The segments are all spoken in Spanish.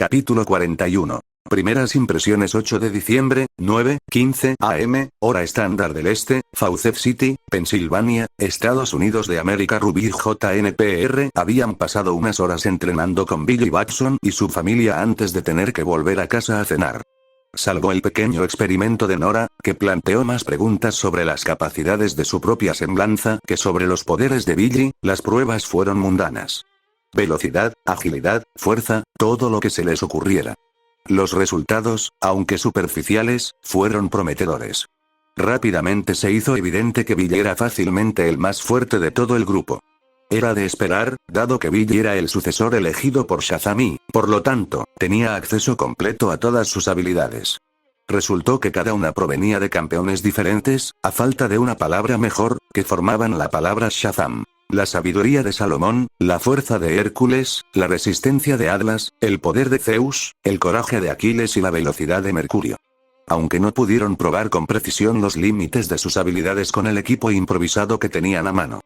Capítulo 41. Primeras impresiones 8 de diciembre, 9:15 am, hora estándar del este, Fawcett City, Pensilvania, Estados Unidos de América. Ruby JNPR habían pasado unas horas entrenando con Billy Batson y su familia antes de tener que volver a casa a cenar. Salvo el pequeño experimento de Nora, que planteó más preguntas sobre las capacidades de su propia semblanza que sobre los poderes de Billy, las pruebas fueron mundanas. Velocidad, agilidad, fuerza, todo lo que se les ocurriera. Los resultados, aunque superficiales, fueron prometedores. Rápidamente se hizo evidente que Billy era fácilmente el más fuerte de todo el grupo. Era de esperar, dado que Billy era el sucesor elegido por Shazam y, por lo tanto, tenía acceso completo a todas sus habilidades. Resultó que cada una provenía de campeones diferentes, a falta de una palabra mejor, que formaban la palabra Shazam. La sabiduría de Salomón, la fuerza de Hércules, la resistencia de Atlas, el poder de Zeus, el coraje de Aquiles y la velocidad de Mercurio. Aunque no pudieron probar con precisión los límites de sus habilidades con el equipo improvisado que tenían a mano.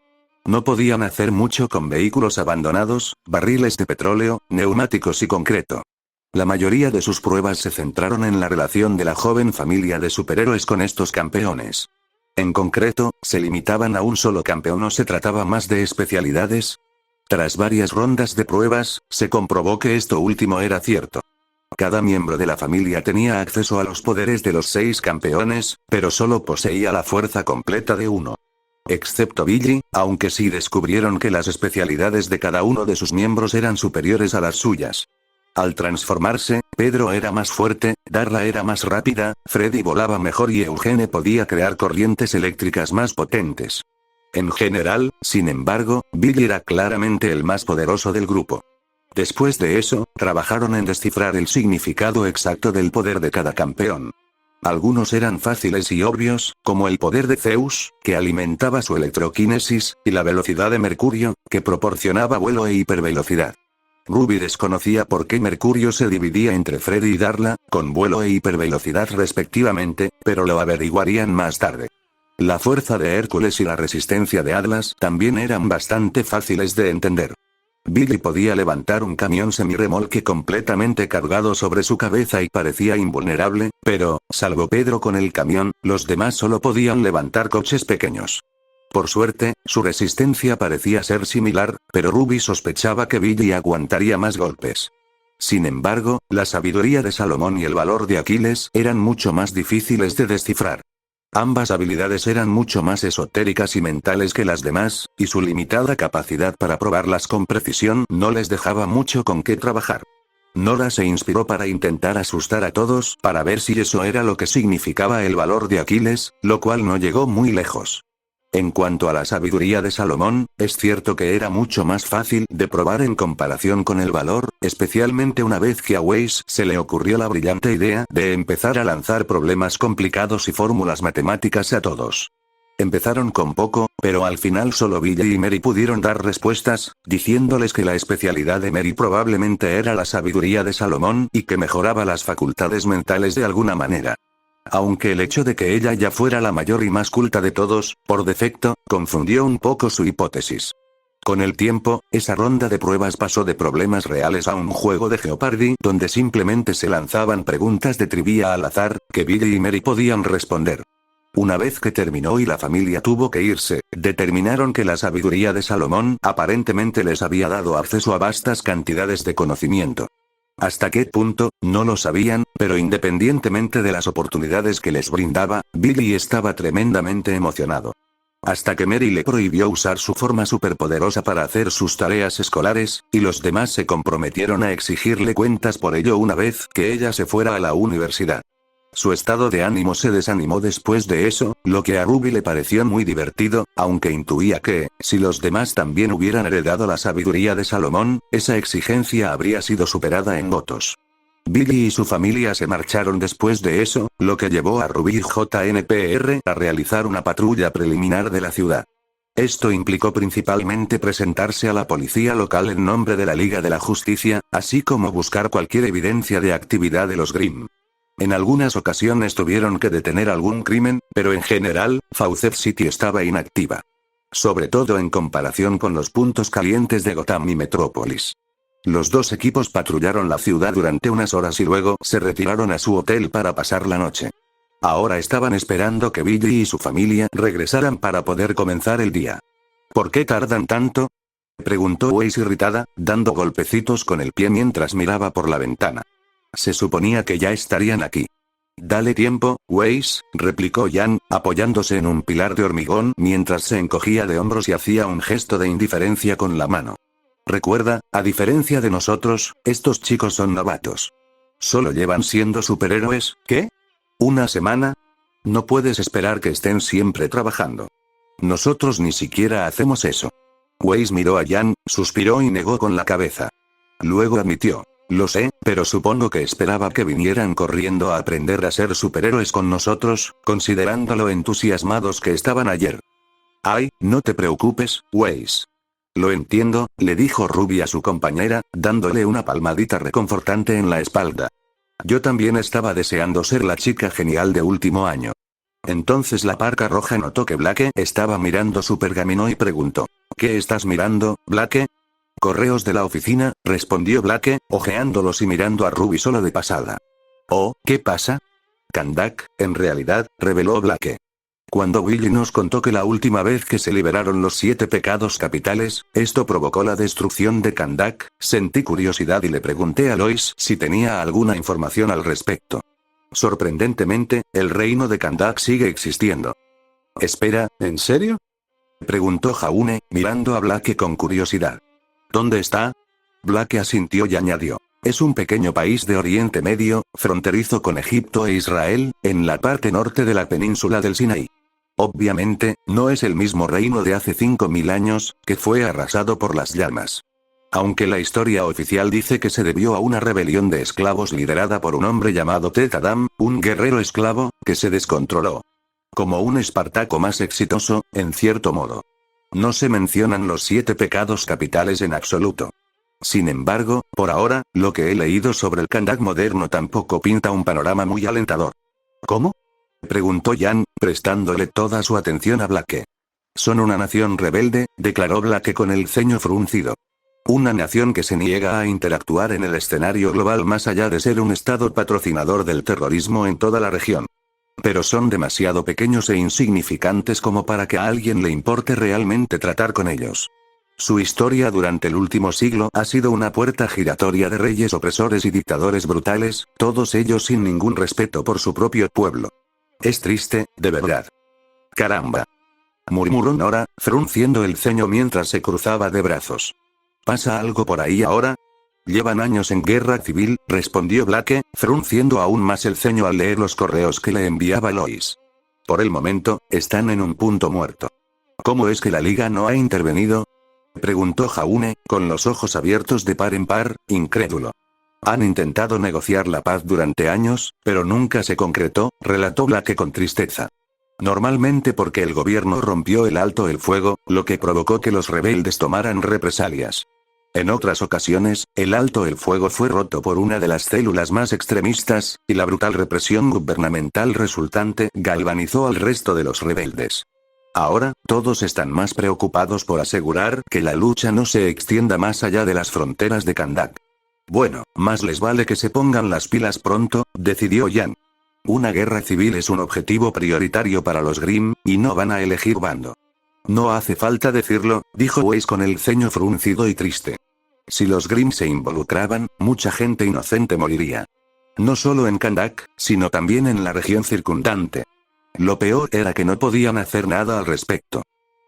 No podían hacer mucho con vehículos abandonados, barriles de petróleo, neumáticos y concreto. La mayoría de sus pruebas se centraron en la relación de la joven familia de superhéroes con estos campeones. En concreto, se limitaban a un solo campeón o se trataba más de especialidades. Tras varias rondas de pruebas, se comprobó que esto último era cierto. Cada miembro de la familia tenía acceso a los poderes de los 6 campeones, pero solo poseía la fuerza completa de uno. Excepto Billy, aunque sí descubrieron que las especialidades de cada uno de sus miembros eran superiores a las suyas. Al transformarse, Pedro era más fuerte, Darla era más rápida, Freddy volaba mejor y Eugene podía crear corrientes eléctricas más potentes. En general, sin embargo, Billy era claramente el más poderoso del grupo. Después de eso, trabajaron en descifrar el significado exacto del poder de cada campeón. Algunos eran fáciles y obvios, como el poder de Zeus, que alimentaba su electroquinesis, y la velocidad de Mercurio, que proporcionaba vuelo e hipervelocidad. Ruby desconocía por qué Mercurio se dividía entre Freddy y Darla, con vuelo e hipervelocidad respectivamente, pero lo averiguarían más tarde. La fuerza de Hércules y la resistencia de Atlas también eran bastante fáciles de entender. Billy podía levantar un camión semirremolque completamente cargado sobre su cabeza y parecía invulnerable, pero, salvo Pedro con el camión, los demás solo podían levantar coches pequeños. Por suerte, su resistencia parecía ser similar, pero Ruby sospechaba que Billy aguantaría más golpes. Sin embargo, la sabiduría de Salomón y el valor de Aquiles eran mucho más difíciles de descifrar. Ambas habilidades eran mucho más esotéricas y mentales que las demás, y su limitada capacidad para probarlas con precisión no les dejaba mucho con qué trabajar. Nora se inspiró para intentar asustar a todos, para ver si eso era lo que significaba el valor de Aquiles, lo cual no llegó muy lejos. En cuanto a la sabiduría de Salomón, es cierto que era mucho más fácil de probar en comparación con el valor, especialmente una vez que a Weiss se le ocurrió la brillante idea de empezar a lanzar problemas complicados y fórmulas matemáticas a todos. Empezaron con poco, pero al final solo Billy y Mary pudieron dar respuestas, diciéndoles que la especialidad de Mary probablemente era la sabiduría de Salomón y que mejoraba las facultades mentales de alguna manera. Aunque el hecho de que ella ya fuera la mayor y más culta de todos, por defecto, confundió un poco su hipótesis. Con el tiempo, esa ronda de pruebas pasó de problemas reales a un juego de Jeopardy donde simplemente se lanzaban preguntas de trivia al azar, que Billy y Mary podían responder. Una vez que terminó y la familia tuvo que irse, determinaron que la sabiduría de Salomón aparentemente les había dado acceso a vastas cantidades de conocimiento. ¿Hasta qué punto? No lo sabían, pero independientemente de las oportunidades que les brindaba, Billy estaba tremendamente emocionado. Hasta que Mary le prohibió usar su forma superpoderosa para hacer sus tareas escolares, y los demás se comprometieron a exigirle cuentas por ello una vez que ella se fuera a la universidad. Su estado de ánimo se desanimó después de eso, lo que a Ruby le pareció muy divertido, aunque intuía que, si los demás también hubieran heredado la sabiduría de Salomón, esa exigencia habría sido superada en votos. Billy y su familia se marcharon después de eso, lo que llevó a Ruby JNPR a realizar una patrulla preliminar de la ciudad. Esto implicó principalmente presentarse a la policía local en nombre de la Liga de la Justicia, así como buscar cualquier evidencia de actividad de los Grimm. En algunas ocasiones tuvieron que detener algún crimen, pero en general, Fawcett City estaba inactiva. Sobre todo en comparación con los puntos calientes de Gotham y Metrópolis. Los dos equipos patrullaron la ciudad durante unas horas y luego se retiraron a su hotel para pasar la noche. Ahora estaban esperando que Billy y su familia regresaran para poder comenzar el día. ¿Por qué tardan tanto?, preguntó Weiss irritada, dando golpecitos con el pie mientras miraba por la ventana. Se suponía que ya estarían aquí. Dale tiempo, Weiss, replicó Jan, apoyándose en un pilar de hormigón mientras se encogía de hombros y hacía un gesto de indiferencia con la mano. Recuerda, a diferencia de nosotros, estos chicos son novatos. Solo llevan siendo superhéroes, ¿qué? ¿Una semana? No puedes esperar que estén siempre trabajando. Nosotros ni siquiera hacemos eso. Weiss miró a Jan, suspiró y negó con la cabeza. Luego admitió. Lo sé, pero supongo que esperaba que vinieran corriendo a aprender a ser superhéroes con nosotros, considerando lo entusiasmados que estaban ayer. Ay, no te preocupes, Weiss. Lo entiendo, le dijo Ruby a su compañera, dándole una palmadita reconfortante en la espalda. Yo también estaba deseando ser la chica genial de último año. Entonces la Parca Roja notó que Blake estaba mirando su pergamino y preguntó. ¿Qué estás mirando, Blake? Correos de la oficina, respondió Blake, hojeándolos y mirando a Ruby solo de pasada. Oh, ¿qué pasa? Kandak, en realidad, reveló Blake. Cuando Willy nos contó que la última vez que se liberaron los 7 pecados capitales, esto provocó la destrucción de Kandak, sentí curiosidad y le pregunté a Lois si tenía alguna información al respecto. Sorprendentemente, el reino de Kandak sigue existiendo. Espera, ¿en serio?, preguntó Jaune, mirando a Blake con curiosidad. ¿Dónde está? Blake asintió y añadió. Es un pequeño país de Oriente Medio, fronterizo con Egipto e Israel, en la parte norte de la península del Sinaí. Obviamente, no es el mismo reino de hace 5000 años, que fue arrasado por las llamas. Aunque la historia oficial dice que se debió a una rebelión de esclavos liderada por un hombre llamado Tet Adam, un guerrero esclavo, que se descontroló. Como un Espartaco más exitoso, en cierto modo. No se mencionan los 7 pecados capitales en absoluto. Sin embargo, por ahora, lo que he leído sobre el Kandak moderno tampoco pinta un panorama muy alentador. ¿Cómo?, preguntó Jan, prestándole toda su atención a Blake. Son una nación rebelde, declaró Blake con el ceño fruncido. Una nación que se niega a interactuar en el escenario global más allá de ser un estado patrocinador del terrorismo en toda la región. Pero son demasiado pequeños e insignificantes como para que a alguien le importe realmente tratar con ellos. Su historia durante el último siglo ha sido una puerta giratoria de reyes opresores y dictadores brutales, todos ellos sin ningún respeto por su propio pueblo. Es triste, de verdad. Caramba, murmuró Nora, frunciendo el ceño mientras se cruzaba de brazos. ¿Pasa algo por ahí ahora? Llevan años en guerra civil, respondió Blake, frunciendo aún más el ceño al leer los correos que le enviaba Lois. Por el momento, están en un punto muerto. ¿Cómo es que la Liga no ha intervenido?, preguntó Jaune, con los ojos abiertos de par en par, incrédulo. Han intentado negociar la paz durante años, pero nunca se concretó, relató Blake con tristeza. Normalmente porque el gobierno rompió el alto el fuego, lo que provocó que los rebeldes tomaran represalias. En otras ocasiones, el alto el fuego fue roto por una de las células más extremistas, y la brutal represión gubernamental resultante galvanizó al resto de los rebeldes. Ahora, todos están más preocupados por asegurar que la lucha no se extienda más allá de las fronteras de Kandak. Bueno, más les vale que se pongan las pilas pronto, decidió Jan. Una guerra civil es un objetivo prioritario para los Grimm, y no van a elegir bando. No hace falta decirlo, dijo Weiss con el ceño fruncido y triste. Si los Grimm se involucraban, mucha gente inocente moriría. No solo en Kandak, sino también en la región circundante. Lo peor era que no podían hacer nada al respecto.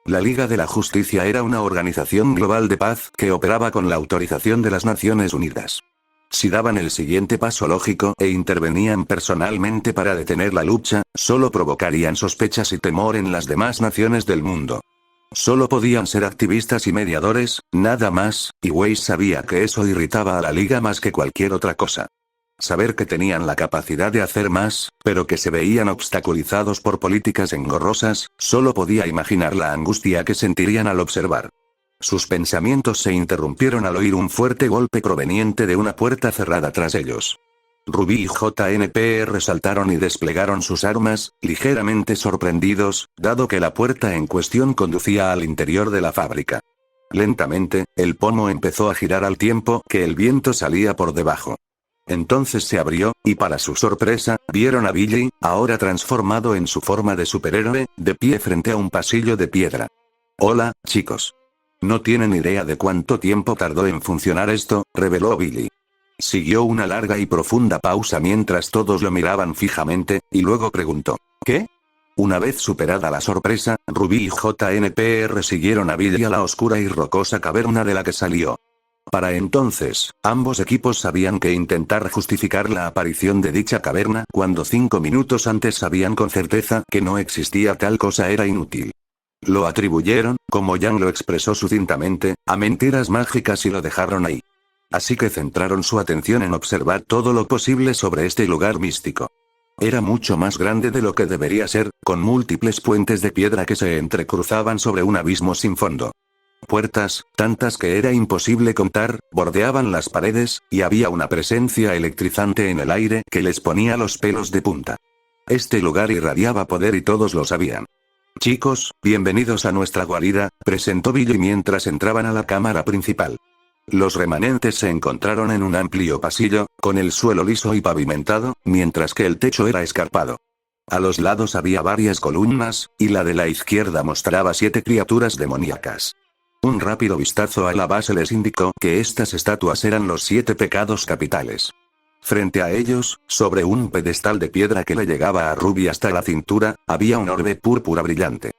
La Liga de la Justicia era una organización global de paz que operaba con la autorización de las Naciones Unidas. Si daban el siguiente paso lógico e intervenían personalmente para detener la lucha, solo provocarían sospechas y temor en las demás naciones del mundo. Solo podían ser activistas y mediadores, nada más, y Weiss sabía que eso irritaba a la Liga más que cualquier otra cosa. Saber que tenían la capacidad de hacer más, pero que se veían obstaculizados por políticas engorrosas, solo podía imaginar la angustia que sentirían al observar. Sus pensamientos se interrumpieron al oír un fuerte golpe proveniente de una puerta cerrada tras ellos. Ruby y JNPR saltaron y desplegaron sus armas, ligeramente sorprendidos, dado que la puerta en cuestión conducía al interior de la fábrica. Lentamente, el pomo empezó a girar al tiempo que el viento salía por debajo. Entonces se abrió, y para su sorpresa, vieron a Billy, ahora transformado en su forma de superhéroe, de pie frente a un pasillo de piedra. Hola, chicos. No tienen idea de cuánto tiempo tardó en funcionar esto, reveló Billy. Siguió una larga y profunda pausa mientras todos lo miraban fijamente, y luego preguntó, ¿qué? Una vez superada la sorpresa, Ruby y JNPR siguieron a Billy a la oscura y rocosa caverna de la que salió. Para entonces, ambos equipos sabían que intentar justificar la aparición de dicha caverna cuando 5 minutos antes sabían con certeza que no existía tal cosa era inútil. Lo atribuyeron, como Yang lo expresó sucintamente, a mentiras mágicas y lo dejaron ahí. Así que centraron su atención en observar todo lo posible sobre este lugar místico. Era mucho más grande de lo que debería ser, con múltiples puentes de piedra que se entrecruzaban sobre un abismo sin fondo. Puertas, tantas que era imposible contar, bordeaban las paredes, y había una presencia electrizante en el aire que les ponía los pelos de punta. Este lugar irradiaba poder y todos lo sabían. Chicos, bienvenidos a nuestra guarida, presentó Billy mientras entraban a la cámara principal. Los remanentes se encontraron en un amplio pasillo, con el suelo liso y pavimentado, mientras que el techo era escarpado. A los lados había varias columnas, y la de la izquierda mostraba 7 criaturas demoníacas. Un rápido vistazo a la base les indicó que estas estatuas eran los 7 pecados capitales. Frente a ellos, sobre un pedestal de piedra que le llegaba a Ruby hasta la cintura, había un orbe púrpura brillante.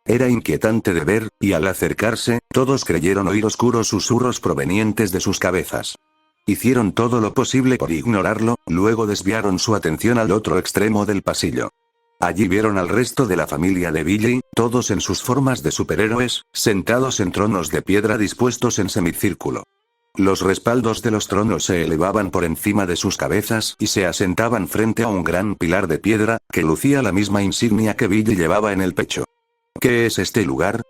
Era inquietante de ver, y al acercarse, todos creyeron oír oscuros susurros provenientes de sus cabezas. Hicieron todo lo posible por ignorarlo, luego desviaron su atención al otro extremo del pasillo. Allí vieron al resto de la familia de Billy, todos en sus formas de superhéroes, sentados en tronos de piedra dispuestos en semicírculo. Los respaldos de los tronos se elevaban por encima de sus cabezas y se asentaban frente a un gran pilar de piedra, que lucía la misma insignia que Billy llevaba en el pecho. ¿Qué es este lugar?,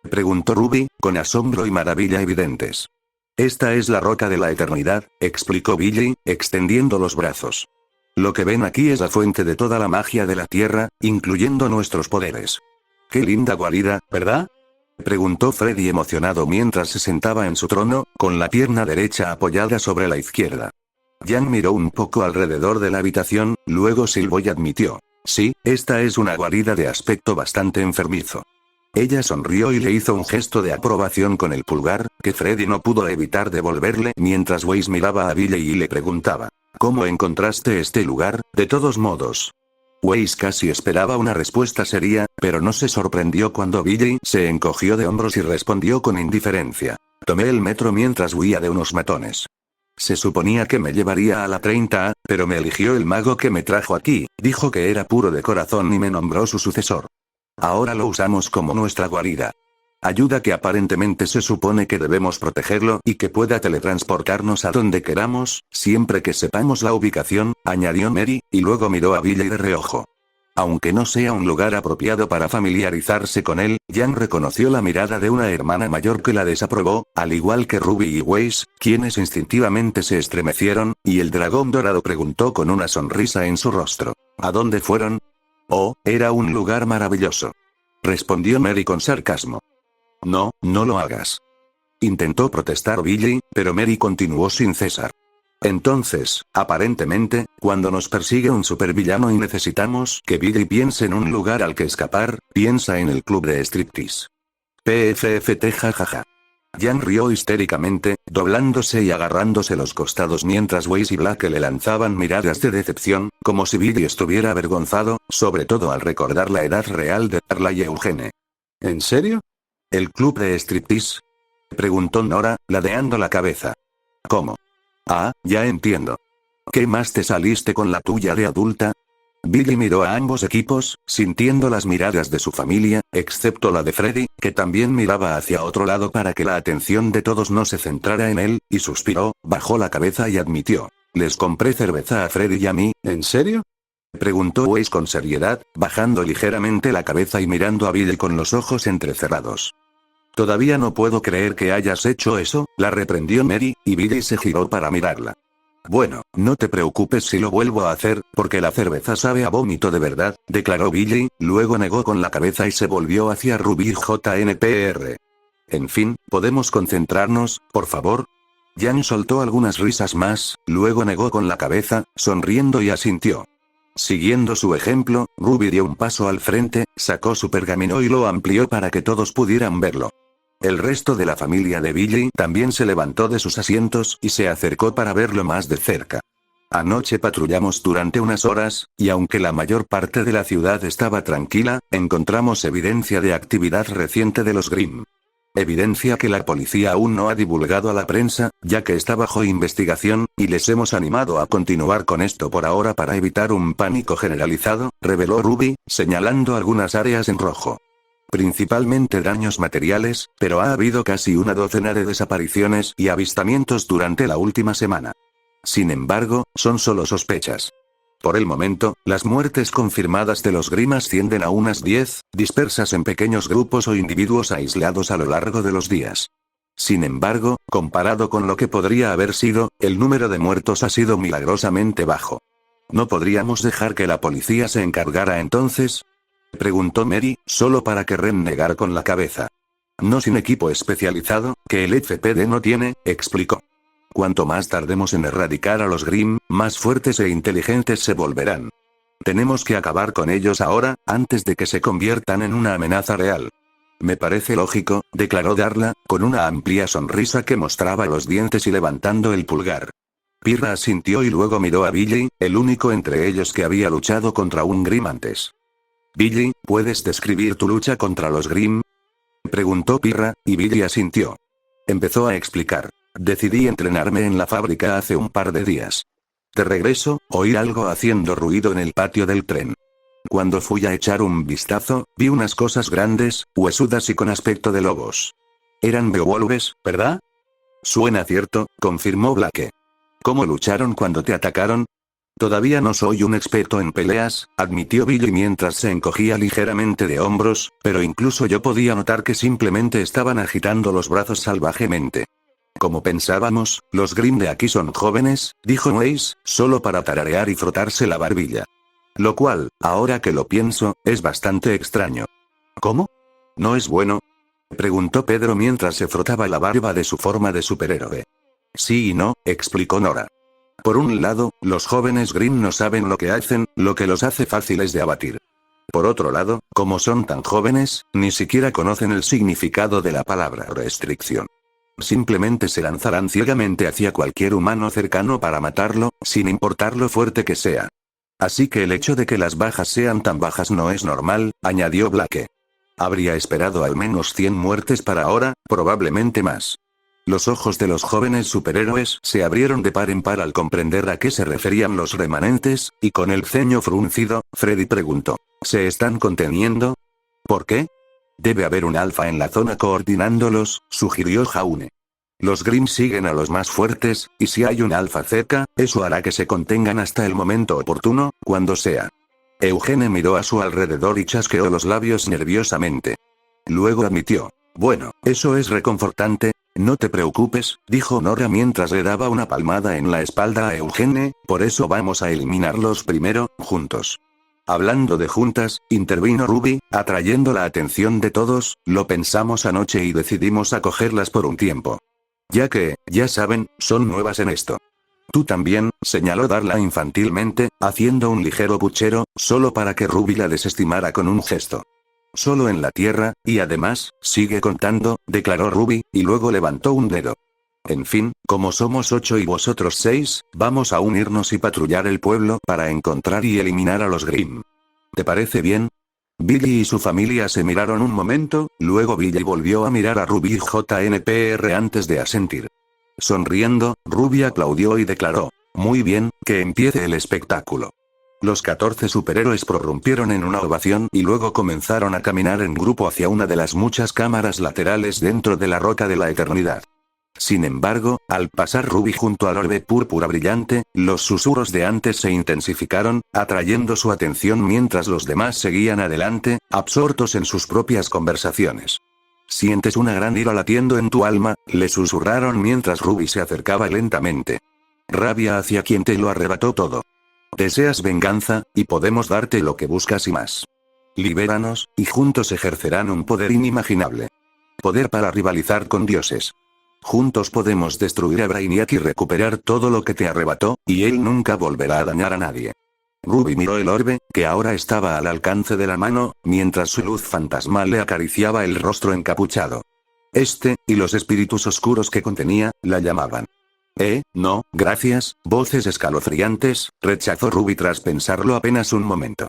preguntó Ruby, con asombro y maravilla evidentes. Esta es la roca de la eternidad, explicó Billy, extendiendo los brazos. Lo que ven aquí es la fuente de toda la magia de la tierra, incluyendo nuestros poderes. Qué linda guarida, ¿verdad?, preguntó Freddy emocionado mientras se sentaba en su trono, con la pierna derecha apoyada sobre la izquierda. Yang miró un poco alrededor de la habitación, luego silbó y admitió. Sí, esta es una guarida de aspecto bastante enfermizo. Ella sonrió y le hizo un gesto de aprobación con el pulgar, que Freddy no pudo evitar devolverle mientras Weiss miraba a Billy y le preguntaba. ¿Cómo encontraste este lugar, de todos modos? Weiss casi esperaba una respuesta seria, pero no se sorprendió cuando Billy se encogió de hombros y respondió con indiferencia. Tomé el metro mientras huía de unos matones. Se suponía que me llevaría a la 30A, pero me eligió el mago que me trajo aquí, dijo que era puro de corazón y me nombró su sucesor. Ahora lo usamos como nuestra guarida. Ayuda que aparentemente se supone que debemos protegerlo y que pueda teletransportarnos a donde queramos, siempre que sepamos la ubicación, añadió Mary, y luego miró a Billy de reojo. Aunque no sea un lugar apropiado para familiarizarse con él, Yang reconoció la mirada de una hermana mayor que la desaprobó, al igual que Ruby y Weiss, quienes instintivamente se estremecieron, y el dragón dorado preguntó con una sonrisa en su rostro. ¿A dónde fueron? Oh, era un lugar maravilloso. Respondió Mary con sarcasmo. No, no lo hagas. Intentó protestar Billy, pero Mary continuó sin cesar. Entonces, aparentemente, cuando nos persigue un supervillano y necesitamos que Billy piense en un lugar al que escapar, piensa en el club de striptease. PFFT jajaja. Yang rió histéricamente, doblándose y agarrándose los costados mientras Weiss y Black le lanzaban miradas de decepción, como si Billy estuviera avergonzado, sobre todo al recordar la edad real de Darla y Eugene. ¿En serio? ¿El club de striptease?, preguntó Nora, ladeando la cabeza. ¿Cómo? Ah, ya entiendo. ¿Qué más te saliste con la tuya de adulta? Billy miró a ambos equipos, sintiendo las miradas de su familia, excepto la de Freddy, que también miraba hacia otro lado para que la atención de todos no se centrara en él, y suspiró, bajó la cabeza y admitió. Les compré cerveza a Freddy y a mí, ¿en serio?, preguntó Weiss con seriedad, bajando ligeramente la cabeza y mirando a Billy con los ojos entrecerrados. Todavía no puedo creer que hayas hecho eso, la reprendió Mary, y Billy se giró para mirarla. Bueno, no te preocupes si lo vuelvo a hacer, porque la cerveza sabe a vómito de verdad, declaró Billy, luego negó con la cabeza y se volvió hacia Ruby JNPR. En fin, ¿podemos concentrarnos, por favor? Jan soltó algunas risas más, luego negó con la cabeza, sonriendo y asintió. Siguiendo su ejemplo, Ruby dio un paso al frente, sacó su pergamino y lo amplió para que todos pudieran verlo. El resto de la familia de Billy también se levantó de sus asientos y se acercó para verlo más de cerca. Anoche patrullamos durante unas horas, y aunque la mayor parte de la ciudad estaba tranquila, encontramos evidencia de actividad reciente de los Grimm. Evidencia que la policía aún no ha divulgado a la prensa, ya que está bajo investigación, y les hemos animado a continuar con esto por ahora para evitar un pánico generalizado, reveló Ruby, señalando algunas áreas en rojo. Principalmente daños materiales, pero ha habido casi una docena de desapariciones y avistamientos durante la última semana. Sin embargo, son solo sospechas. Por el momento, las muertes confirmadas de los Grimm ascienden a unas 10, dispersas en pequeños grupos o individuos aislados a lo largo de los días. Sin embargo, comparado con lo que podría haber sido, el número de muertos ha sido milagrosamente bajo. ¿No podríamos dejar que la policía se encargara entonces?, preguntó Mary, solo para que Ren negara con la cabeza. No sin equipo especializado, que el FPD no tiene, explicó. Cuanto más tardemos en erradicar a los Grimm, más fuertes e inteligentes se volverán. Tenemos que acabar con ellos ahora, antes de que se conviertan en una amenaza real. Me parece lógico, declaró Darla, con una amplia sonrisa que mostraba los dientes y levantando el pulgar. Pirra asintió y luego miró a Billy, el único entre ellos que había luchado contra un Grimm antes. Billy, ¿puedes describir tu lucha contra los Grimm?, preguntó Pirra, y Billy asintió. Empezó a explicar. Decidí entrenarme en la fábrica hace un par de días. De regreso, oí algo haciendo ruido en el patio del tren. Cuando fui a echar un vistazo, vi unas cosas grandes, huesudas y con aspecto de lobos. Eran beowulfes, ¿verdad? Suena cierto, confirmó Blake. ¿Cómo lucharon cuando te atacaron? Todavía no soy un experto en peleas, admitió Billy mientras se encogía ligeramente de hombros, pero incluso yo podía notar que simplemente estaban agitando los brazos salvajemente. Como pensábamos, los Grimm de aquí son jóvenes, dijo Weiss, solo para tararear y frotarse la barbilla. Lo cual, ahora que lo pienso, es bastante extraño. ¿Cómo? ¿No es bueno?, preguntó Pedro mientras se frotaba la barba de su forma de superhéroe. Sí y no, explicó Nora. Por un lado, los jóvenes Grimm no saben lo que hacen, lo que los hace fáciles de abatir. Por otro lado, como son tan jóvenes, ni siquiera conocen el significado de la palabra restricción. Simplemente se lanzarán ciegamente hacia cualquier humano cercano para matarlo, sin importar lo fuerte que sea. Así que el hecho de que las bajas sean tan bajas no es normal, añadió Blake. Habría esperado al menos 100 muertes para ahora, probablemente más. Los ojos de los jóvenes superhéroes se abrieron de par en par al comprender a qué se referían los remanentes, y con el ceño fruncido, Freddy preguntó, ¿se están conteniendo? ¿Por qué? Debe haber un alfa en la zona coordinándolos, sugirió Jaune. Los Grimm siguen a los más fuertes, y si hay un alfa cerca, eso hará que se contengan hasta el momento oportuno, cuando sea. Eugene miró a su alrededor y chasqueó los labios nerviosamente. Luego admitió, bueno, eso es reconfortante. No te preocupes, dijo Nora mientras le daba una palmada en la espalda a Eugene, por eso vamos a eliminarlos primero, juntos. Hablando de juntas, intervino Ruby, atrayendo la atención de todos, lo pensamos anoche y decidimos acogerlas por un tiempo. Ya que, ya saben, son nuevas en esto. Tú también, señaló Darla infantilmente, haciendo un ligero puchero, solo para que Ruby la desestimara con un gesto. Solo en la tierra, y además, sigue contando, declaró Ruby, y luego levantó un dedo. En fin, como somos 8 y vosotros 6, vamos a unirnos y patrullar el pueblo para encontrar y eliminar a los Grimm. ¿Te parece bien? Billy y su familia se miraron un momento, luego Billy volvió a mirar a Ruby y JNPR antes de asentir. Sonriendo, Ruby aplaudió y declaró, muy bien, que empiece el espectáculo. Los 14 superhéroes prorrumpieron en una ovación y luego comenzaron a caminar en grupo hacia una de las muchas cámaras laterales dentro de la Roca de la Eternidad. Sin embargo, al pasar Ruby junto al orbe púrpura brillante, los susurros de antes se intensificaron, atrayendo su atención mientras los demás seguían adelante, absortos en sus propias conversaciones. Sientes una gran ira latiendo en tu alma, le susurraron mientras Ruby se acercaba lentamente. Rabia hacia quien te lo arrebató todo. Deseas venganza, y podemos darte lo que buscas y más. Libéranos, y juntos ejercerán un poder inimaginable. poder para rivalizar con dioses. Juntos podemos destruir a Brainiac y recuperar todo lo que te arrebató, y él nunca volverá a dañar a nadie. Ruby miró el orbe, que ahora estaba al alcance de la mano, mientras su luz fantasmal le acariciaba el rostro encapuchado. Y los espíritus oscuros que contenía, la llamaban. No, gracias, voces escalofriantes, rechazó Ruby tras pensarlo apenas un momento.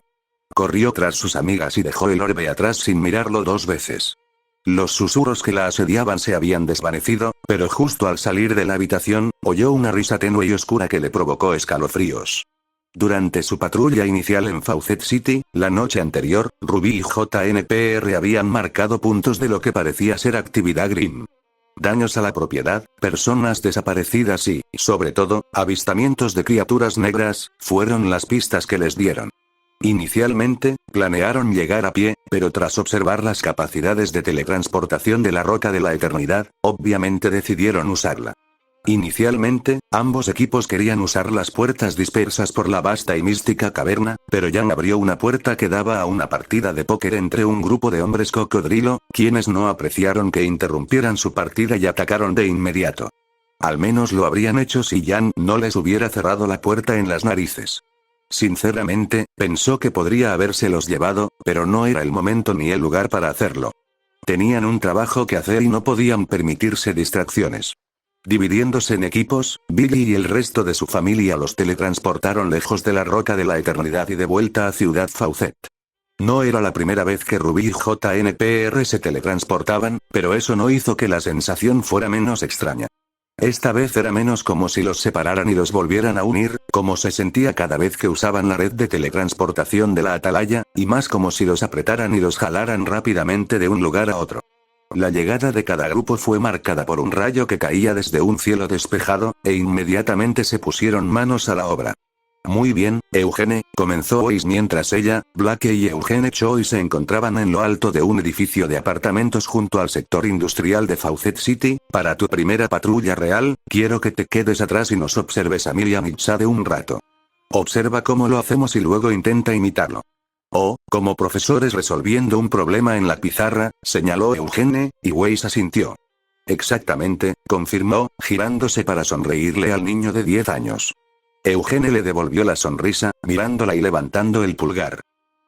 Corrió tras sus amigas y dejó el orbe atrás sin mirarlo 2 veces. Los susurros que la asediaban se habían desvanecido, pero justo al salir de la habitación, oyó una risa tenue y oscura que le provocó escalofríos. Durante su patrulla inicial en Fawcett City, la noche anterior, Ruby y JNPR habían marcado puntos de lo que parecía ser actividad Grimm. Daños a la propiedad, personas desaparecidas y, sobre todo, avistamientos de criaturas negras, fueron las pistas que les dieron. Inicialmente, planearon llegar a pie, pero tras observar las capacidades de teletransportación de la Roca de la Eternidad, obviamente decidieron usarla. Inicialmente, ambos equipos querían usar las puertas dispersas por la vasta y mística caverna, pero Jan abrió una puerta que daba a una partida de póker entre un grupo de hombres cocodrilo, quienes no apreciaron que interrumpieran su partida y atacaron de inmediato. Al menos lo habrían hecho si Jan no les hubiera cerrado la puerta en las narices. Sinceramente, pensó que podría habérselos llevado, pero no era el momento ni el lugar para hacerlo. Tenían un trabajo que hacer y no podían permitirse distracciones. Dividiéndose en equipos, Billy y el resto de su familia los teletransportaron lejos de la Roca de la Eternidad y de vuelta a Ciudad Fawcett. No era la primera vez que Ruby y JNPR se teletransportaban, pero eso no hizo que la sensación fuera menos extraña. Esta vez era menos como si los separaran y los volvieran a unir, como se sentía cada vez que usaban la red de teletransportación de la Atalaya, y más como si los apretaran y los jalaran rápidamente de un lugar a otro. La llegada de cada grupo fue marcada por un rayo que caía desde un cielo despejado, e inmediatamente se pusieron manos a la obra. Muy bien, Eugene, comenzó Weiss mientras ella, Blake y Eugene Choi se encontraban en lo alto de un edificio de apartamentos junto al sector industrial de Fawcett City. Para tu primera patrulla real, quiero que te quedes atrás y nos observes a Miriam y Chade un rato. Observa cómo lo hacemos y luego intenta imitarlo. Como profesores resolviendo un problema en la pizarra, señaló Eugene, y Weiss asintió. Exactamente, confirmó, girándose para sonreírle al niño de 10 años. Eugene le devolvió la sonrisa, mirándola y levantando el pulgar.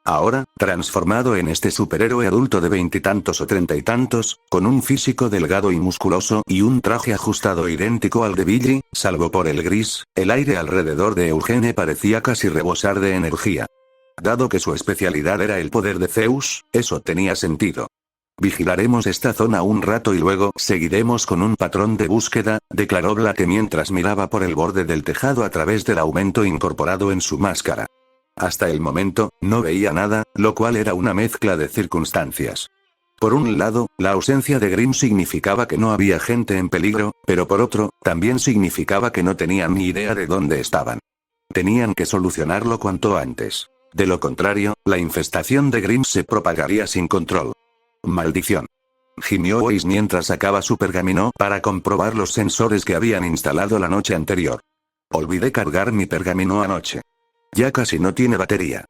Ahora, transformado en este superhéroe adulto de 20 y tantos o 30 y tantos, con un físico delgado y musculoso y un traje ajustado idéntico al de Billy, salvo por el gris, el aire alrededor de Eugene parecía casi rebosar de energía. Dado que su especialidad era el poder de Zeus, eso tenía sentido. Vigilaremos esta zona un rato y luego seguiremos con un patrón de búsqueda, declaró Blake mientras miraba por el borde del tejado a través del aumento incorporado en su máscara. Hasta el momento, no veía nada, lo cual era una mezcla de circunstancias. Por un lado, la ausencia de Grimm significaba que no había gente en peligro, pero por otro, también significaba que no tenían ni idea de dónde estaban. Tenían que solucionarlo cuanto antes. De lo contrario, la infestación de Grimm se propagaría sin control. Maldición. Gimió Weiss mientras sacaba su pergamino para comprobar los sensores que habían instalado la noche anterior. Olvidé cargar mi pergamino anoche. Ya casi no tiene batería.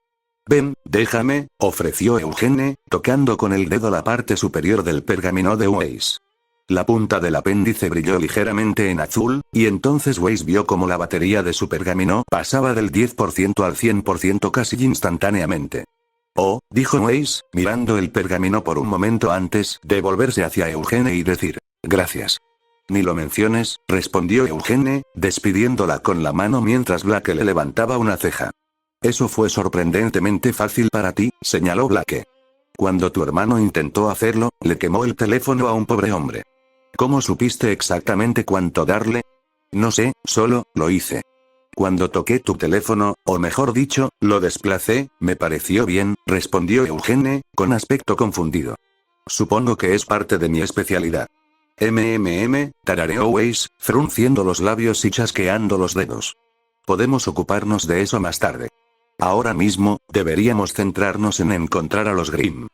Ven, déjame, ofreció Eugene, tocando con el dedo la parte superior del pergamino de Weiss. La punta del apéndice brilló ligeramente en azul, y entonces Weiss vio cómo la batería de su pergamino pasaba del 10% al 100% casi instantáneamente. Dijo Weiss, mirando el pergamino por un momento antes de volverse hacia Eugene y decir, gracias. Ni lo menciones, respondió Eugene, despidiéndola con la mano mientras Blake le levantaba una ceja. Eso fue sorprendentemente fácil para ti, señaló Blake. Cuando tu hermano intentó hacerlo, le quemó el teléfono a un pobre hombre. ¿Cómo supiste exactamente cuánto darle? No sé, solo, lo hice. Cuando toqué tu teléfono, o mejor dicho, lo desplacé, me pareció bien, respondió Eugene, con aspecto confundido. Supongo que es parte de mi especialidad. Tarareó Weiss, frunciendo los labios y chasqueando los dedos. Podemos ocuparnos de eso más tarde. Ahora mismo, deberíamos centrarnos en encontrar a los Grimm.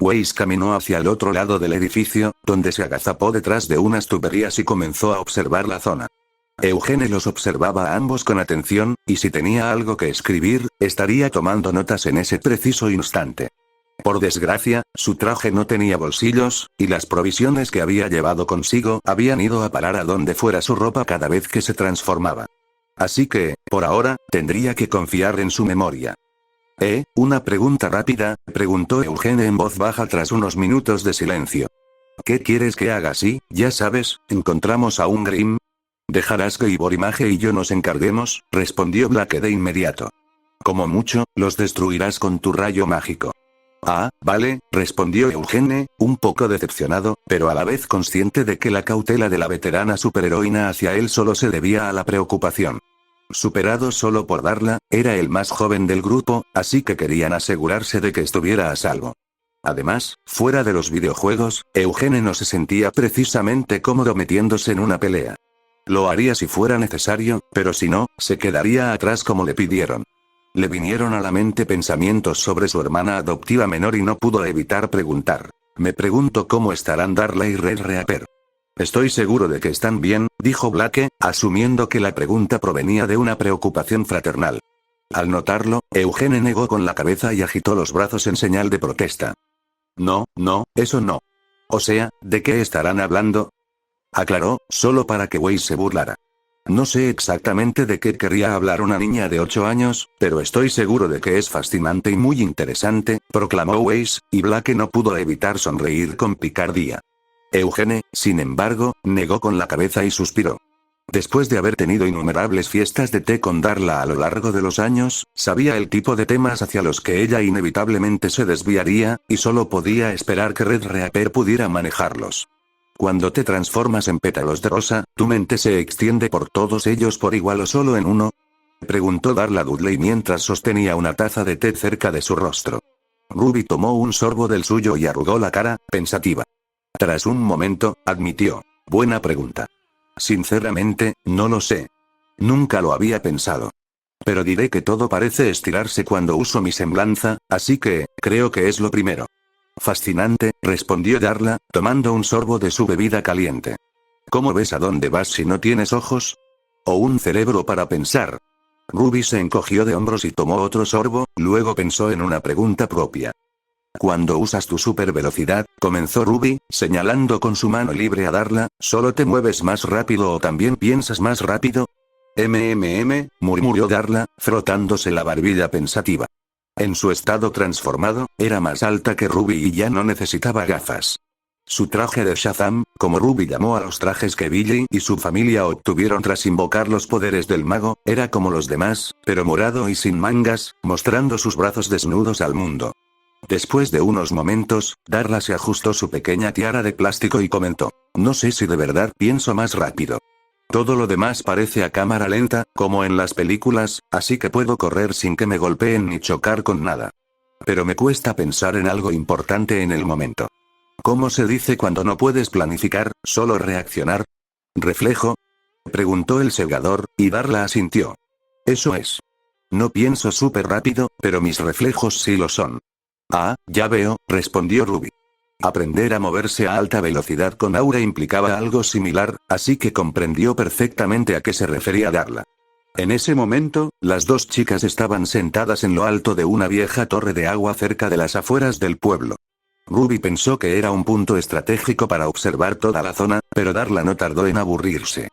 Weiss caminó hacia el otro lado del edificio, donde se agazapó detrás de unas tuberías y comenzó a observar la zona. Eugene los observaba a ambos con atención, y si tenía algo que escribir, estaría tomando notas en ese preciso instante. Por desgracia, su traje no tenía bolsillos, y las provisiones que había llevado consigo habían ido a parar a donde fuera su ropa cada vez que se transformaba. Así que, por ahora, tendría que confiar en su memoria. Una pregunta rápida, preguntó Eugene en voz baja tras unos minutos de silencio. ¿Qué quieres que haga si, ya sabes, encontramos a un Grimm? Dejarás que Iborimage y yo nos encarguemos, respondió Blake de inmediato. Como mucho, los destruirás con tu rayo mágico. Ah, vale, respondió Eugene, un poco decepcionado, pero a la vez consciente de que la cautela de la veterana superheroína hacia él solo se debía a la preocupación. Superado solo por Darla, era el más joven del grupo, así que querían asegurarse de que estuviera a salvo. Además, fuera de los videojuegos, Eugene no se sentía precisamente cómodo metiéndose en una pelea. Lo haría si fuera necesario, pero si no, se quedaría atrás como le pidieron. Le vinieron a la mente pensamientos sobre su hermana adoptiva menor y no pudo evitar preguntar. Me pregunto cómo estarán Darla y Red Reaper. Estoy seguro de que están bien, dijo Blake, asumiendo que la pregunta provenía de una preocupación fraternal. Al notarlo, Eugene negó con la cabeza y agitó los brazos en señal de protesta. No, eso no. O sea, ¿de qué estarán hablando? Aclaró, solo para que Weiss se burlara. No sé exactamente de qué querría hablar una niña de 8 años, pero estoy seguro de que es fascinante y muy interesante, proclamó Weiss, y Blake no pudo evitar sonreír con picardía. Eugene, sin embargo, negó con la cabeza y suspiró. Después de haber tenido innumerables fiestas de té con Darla a lo largo de los años, sabía el tipo de temas hacia los que ella inevitablemente se desviaría, y solo podía esperar que Red Reaper pudiera manejarlos. Cuando te transformas en pétalos de rosa, ¿tu mente se extiende por todos ellos por igual o solo en uno? Preguntó Darla Dudley mientras sostenía una taza de té cerca de su rostro. Ruby tomó un sorbo del suyo y arrugó la cara, pensativa. Tras un momento, admitió. Buena pregunta. Sinceramente, no lo sé. Nunca lo había pensado. Pero diré que todo parece estirarse cuando uso mi semblanza, así que, creo que es lo primero. Fascinante, respondió Darla, tomando un sorbo de su bebida caliente. ¿Cómo ves a dónde vas si no tienes ojos? ¿O un cerebro para pensar? Ruby se encogió de hombros y tomó otro sorbo, luego pensó en una pregunta propia. Cuando usas tu supervelocidad, comenzó Ruby, señalando con su mano libre a Darla, ¿solo te mueves más rápido o también piensas más rápido? Murmuró Darla, frotándose la barbilla pensativa. En su estado transformado, era más alta que Ruby y ya no necesitaba gafas. Su traje de Shazam, como Ruby llamó a los trajes que Billy y su familia obtuvieron tras invocar los poderes del mago, era como los demás, pero morado y sin mangas, mostrando sus brazos desnudos al mundo. Después de unos momentos, Darla se ajustó su pequeña tiara de plástico y comentó, no sé si de verdad pienso más rápido. Todo lo demás parece a cámara lenta, como en las películas, así que puedo correr sin que me golpeen ni chocar con nada. Pero me cuesta pensar en algo importante en el momento. ¿Cómo se dice cuando no puedes planificar, solo reaccionar? ¿Reflejo? Preguntó el segador, y Darla asintió. Eso es. No pienso súper rápido, pero mis reflejos sí lo son. Ah, ya veo, respondió Ruby. Aprender a moverse a alta velocidad con aura implicaba algo similar, así que comprendió perfectamente a qué se refería Darla. En ese momento, las dos chicas estaban sentadas en lo alto de una vieja torre de agua cerca de las afueras del pueblo. Ruby pensó que era un punto estratégico para observar toda la zona, pero Darla no tardó en aburrirse.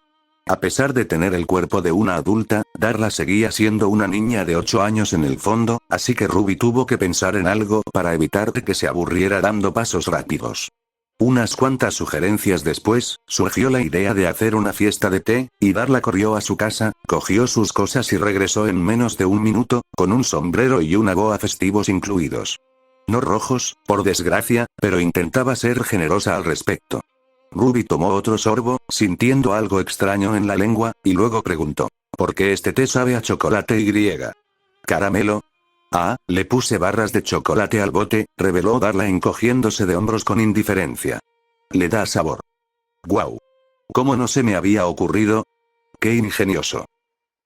A pesar de tener el cuerpo de una adulta, Darla seguía siendo una niña de 8 años en el fondo, así que Ruby tuvo que pensar en algo para evitar de que se aburriera dando pasos rápidos. Unas cuantas sugerencias después, surgió la idea de hacer una fiesta de té, y Darla corrió a su casa, cogió sus cosas y regresó en menos de un minuto, con un sombrero y una boa festivos incluidos. No rojos, por desgracia, pero intentaba ser generosa al respecto. Ruby tomó otro sorbo, sintiendo algo extraño en la lengua, y luego preguntó, ¿por qué este té sabe a chocolate y? ¿Caramelo? Ah, le puse barras de chocolate al bote, reveló Darla encogiéndose de hombros con indiferencia. Le da sabor. ¡Guau! ¿Cómo no se me había ocurrido? ¡Qué ingenioso!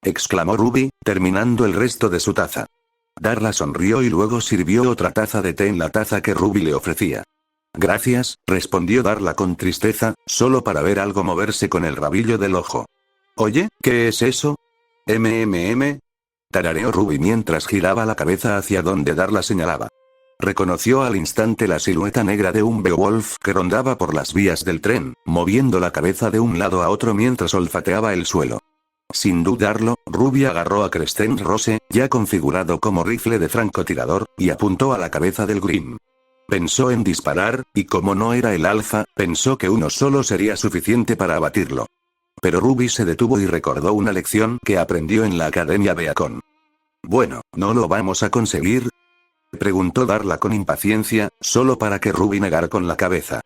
Exclamó Ruby, terminando el resto de su taza. Darla sonrió y luego sirvió otra taza de té en la taza que Ruby le ofrecía. Gracias, respondió Darla con tristeza, solo para ver algo moverse con el rabillo del ojo. Oye, ¿qué es eso? Tarareó Ruby mientras giraba la cabeza hacia donde Darla señalaba. Reconoció al instante la silueta negra de un Beowulf que rondaba por las vías del tren, moviendo la cabeza de un lado a otro mientras olfateaba el suelo. Sin dudarlo, Ruby agarró a Crescent Rose, ya configurado como rifle de francotirador, y apuntó a la cabeza del Grim. Pensó en disparar, y como no era el alfa, pensó que uno solo sería suficiente para abatirlo. Pero Ruby se detuvo y recordó una lección que aprendió en la Academia Beacon. «Bueno, ¿no lo vamos a conseguir?», preguntó Darla con impaciencia, solo para que Ruby negara con la cabeza.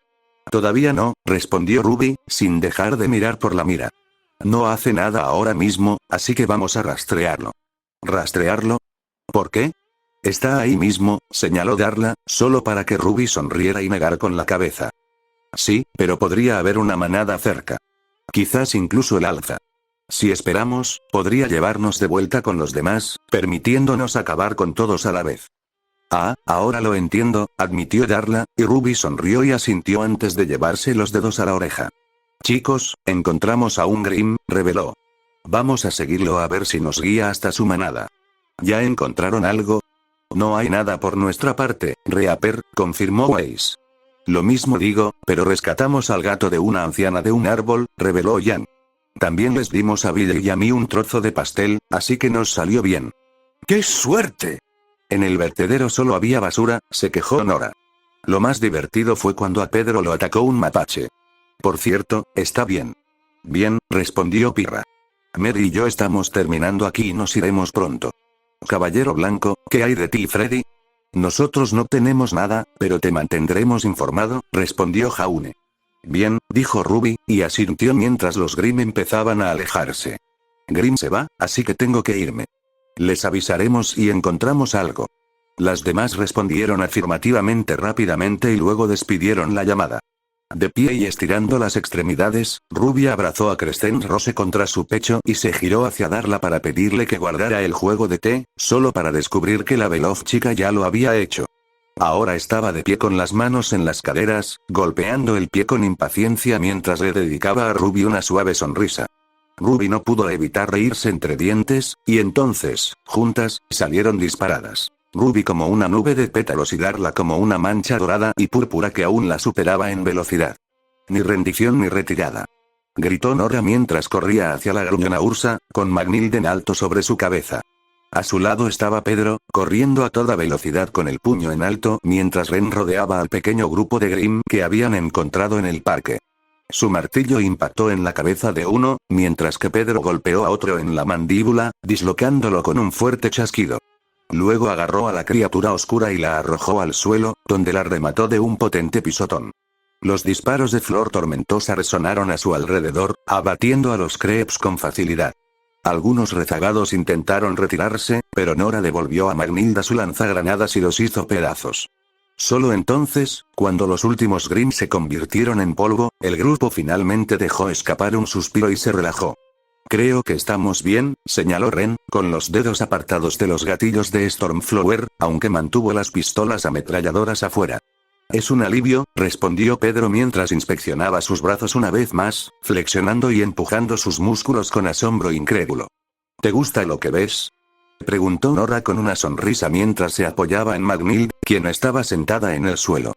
«Todavía no», respondió Ruby, sin dejar de mirar por la mira. «No hace nada ahora mismo, así que vamos a rastrearlo». ¿Rastrearlo? ¿Por qué? «Está ahí mismo», señaló Darla, solo para que Ruby sonriera y negara con la cabeza. «Sí, pero podría haber una manada cerca. Quizás incluso el alfa. Si esperamos, podría llevarnos de vuelta con los demás, permitiéndonos acabar con todos a la vez». «Ah, ahora lo entiendo», admitió Darla, y Ruby sonrió y asintió antes de llevarse los dedos a la oreja. «Chicos, encontramos a un Grim», reveló. «Vamos a seguirlo a ver si nos guía hasta su manada». «¿Ya encontraron algo?» «No hay nada por nuestra parte, Reaper», confirmó Weiss. «Lo mismo digo, pero rescatamos al gato de una anciana de un árbol», reveló Jan. «También les dimos a Bill y a mí un trozo de pastel, así que nos salió bien». «¡Qué suerte!». «En el vertedero solo había basura», se quejó Nora. «Lo más divertido fue cuando a Pedro lo atacó un mapache». «Por cierto, está bien». «Bien», respondió Pirra. «Mary y yo estamos terminando aquí y nos iremos pronto». «Caballero Blanco, ¿qué hay de ti, Freddy?» «Nosotros no tenemos nada, pero te mantendremos informado», respondió Jaune. «Bien», dijo Ruby, y asintió mientras los Grim empezaban a alejarse. «Grim se va, así que tengo que irme. Les avisaremos si encontramos algo». Las demás respondieron afirmativamente rápidamente y luego despidieron la llamada. De pie y estirando las extremidades, Ruby abrazó a Crescent Rose contra su pecho y se giró hacia Darla para pedirle que guardara el juego de té, solo para descubrir que la veloz chica ya lo había hecho. Ahora estaba de pie con las manos en las caderas, golpeando el pie con impaciencia mientras le dedicaba a Ruby una suave sonrisa. Ruby no pudo evitar reírse entre dientes, y entonces, juntas, salieron disparadas. Ruby como una nube de pétalos y Darla como una mancha dorada y púrpura que aún la superaba en velocidad. «Ni rendición ni retirada», gritó Nora mientras corría hacia la gruñona Ursa, con Magnhild en alto sobre su cabeza. A su lado estaba Pedro, corriendo a toda velocidad con el puño en alto mientras Ren rodeaba al pequeño grupo de Grim que habían encontrado en el parque. Su martillo impactó en la cabeza de uno, mientras que Pedro golpeó a otro en la mandíbula, dislocándolo con un fuerte chasquido. Luego agarró a la criatura oscura y la arrojó al suelo, donde la remató de un potente pisotón. Los disparos de flor tormentosa resonaron a su alrededor, abatiendo a los Creeps con facilidad. Algunos rezagados intentaron retirarse, pero Nora devolvió a Magnhild su lanzagranadas y los hizo pedazos. Solo entonces, cuando los últimos Grim se convirtieron en polvo, el grupo finalmente dejó escapar un suspiro y se relajó. «Creo que estamos bien», señaló Ren, con los dedos apartados de los gatillos de Stormflower, aunque mantuvo las pistolas ametralladoras afuera. «Es un alivio», respondió Pedro mientras inspeccionaba sus brazos una vez más, flexionando y empujando sus músculos con asombro incrédulo. «¿Te gusta lo que ves?», preguntó Nora con una sonrisa mientras se apoyaba en Magnhild, quien estaba sentada en el suelo.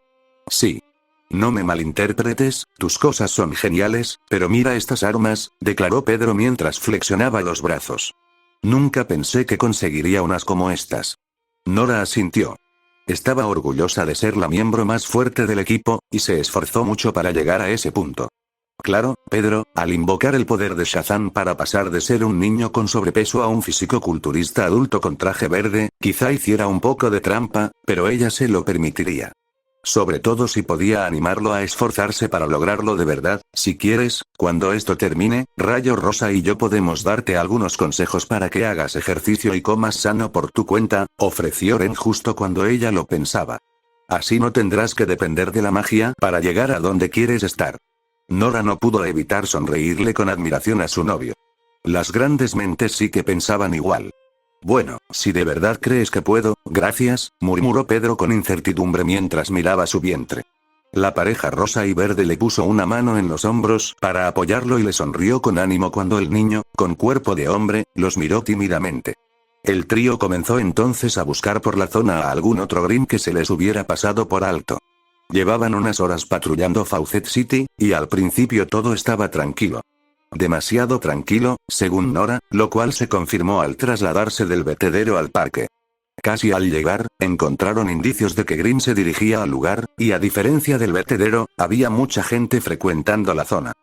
«Sí. No me malinterpretes, tus cosas son geniales, pero mira estas armas», declaró Pedro mientras flexionaba los brazos. «Nunca pensé que conseguiría unas como estas». Nora asintió. Estaba orgullosa de ser la miembro más fuerte del equipo, y se esforzó mucho para llegar a ese punto. Claro, Pedro, al invocar el poder de Shazam para pasar de ser un niño con sobrepeso a un físico-culturista adulto con traje verde, quizá hiciera un poco de trampa, pero ella se lo permitiría. Sobre todo si podía animarlo a esforzarse para lograrlo de verdad. «Si quieres, cuando esto termine, Rayo Rosa y yo podemos darte algunos consejos para que hagas ejercicio y comas sano por tu cuenta», ofreció Ren justo cuando ella lo pensaba. «Así no tendrás que depender de la magia para llegar a donde quieres estar». Nora no pudo evitar sonreírle con admiración a su novio. Las grandes mentes sí que pensaban igual. «Bueno, si de verdad crees que puedo, gracias», murmuró Pedro con incertidumbre mientras miraba su vientre. La pareja rosa y verde le puso una mano en los hombros para apoyarlo y le sonrió con ánimo cuando el niño, con cuerpo de hombre, los miró tímidamente. El trío comenzó entonces a buscar por la zona a algún otro Grimm que se les hubiera pasado por alto. Llevaban unas horas patrullando Fawcett City, y al principio todo estaba tranquilo. Demasiado tranquilo, según Nora, lo cual se confirmó al trasladarse del vertedero al parque. Casi al llegar, encontraron indicios de que Grimm se dirigía al lugar, y a diferencia del vertedero, había mucha gente frecuentando la zona.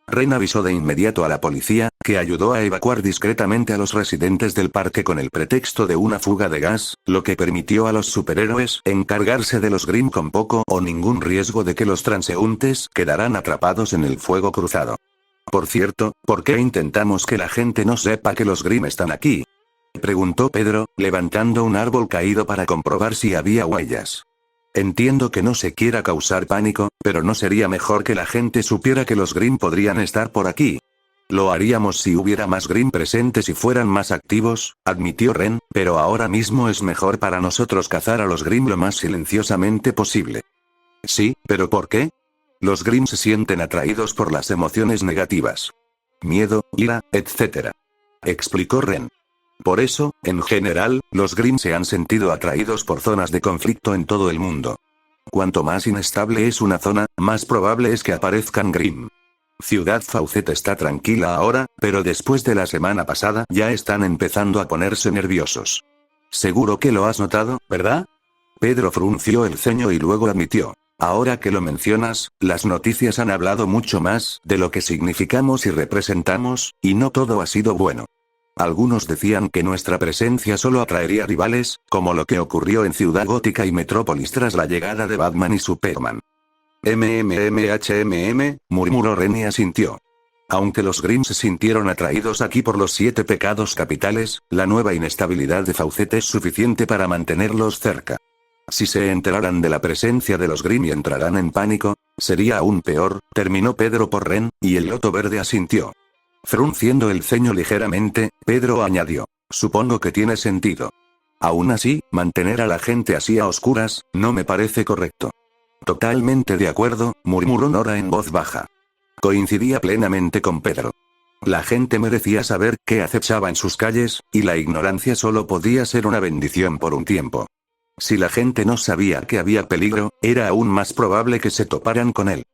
Ren avisó de inmediato a la policía, que ayudó a evacuar discretamente a los residentes del parque con el pretexto de una fuga de gas, lo que permitió a los superhéroes encargarse de los Grimm con poco o ningún riesgo de que los transeúntes quedaran atrapados en el fuego cruzado. Por cierto, ¿por qué intentamos que la gente no sepa que los Grimm están aquí?, preguntó Pedro, levantando un árbol caído para comprobar si había huellas. Entiendo que no se quiera causar pánico, pero ¿no sería mejor que la gente supiera que los Grimm podrían estar por aquí? Lo haríamos si hubiera más Grimm presentes y fueran más activos, admitió Ren, pero ahora mismo es mejor para nosotros cazar a los Grimm lo más silenciosamente posible. Sí, pero ¿por qué? Los Grimm se sienten atraídos por las emociones negativas. Miedo, ira, etc. Explicó Ren. Por eso, en general, los Grimm se han sentido atraídos por zonas de conflicto en todo el mundo. Cuanto más inestable es una zona, más probable es que aparezcan Grimm. Ciudad Fawcett está tranquila ahora, pero después de la semana pasada ya están empezando a ponerse nerviosos. Seguro que lo has notado, ¿verdad? Pedro frunció el ceño y luego admitió. Ahora que lo mencionas, las noticias han hablado mucho más de lo que significamos y representamos, y no todo ha sido bueno. Algunos decían que nuestra presencia solo atraería rivales, como lo que ocurrió en Ciudad Gótica y Metrópolis tras la llegada de Batman y Superman. Murmuró Ren y asintió. Aunque los Grimm se sintieron atraídos aquí por los 7 pecados capitales, la nueva inestabilidad de Fawcett es suficiente para mantenerlos cerca. Si se enteraran de la presencia de los Grimm y entrarán en pánico, sería aún peor, terminó Pedro por Ren, y el Loto Verde asintió. Frunciendo el ceño ligeramente, Pedro añadió. Supongo que tiene sentido. Aún así, mantener a la gente así a oscuras, no me parece correcto. Totalmente de acuerdo, murmuró Nora en voz baja. Coincidía plenamente con Pedro. La gente merecía saber qué acechaba en sus calles, y la ignorancia solo podía ser una bendición por un tiempo. Si la gente no sabía que había peligro, era aún más probable que se toparan con él.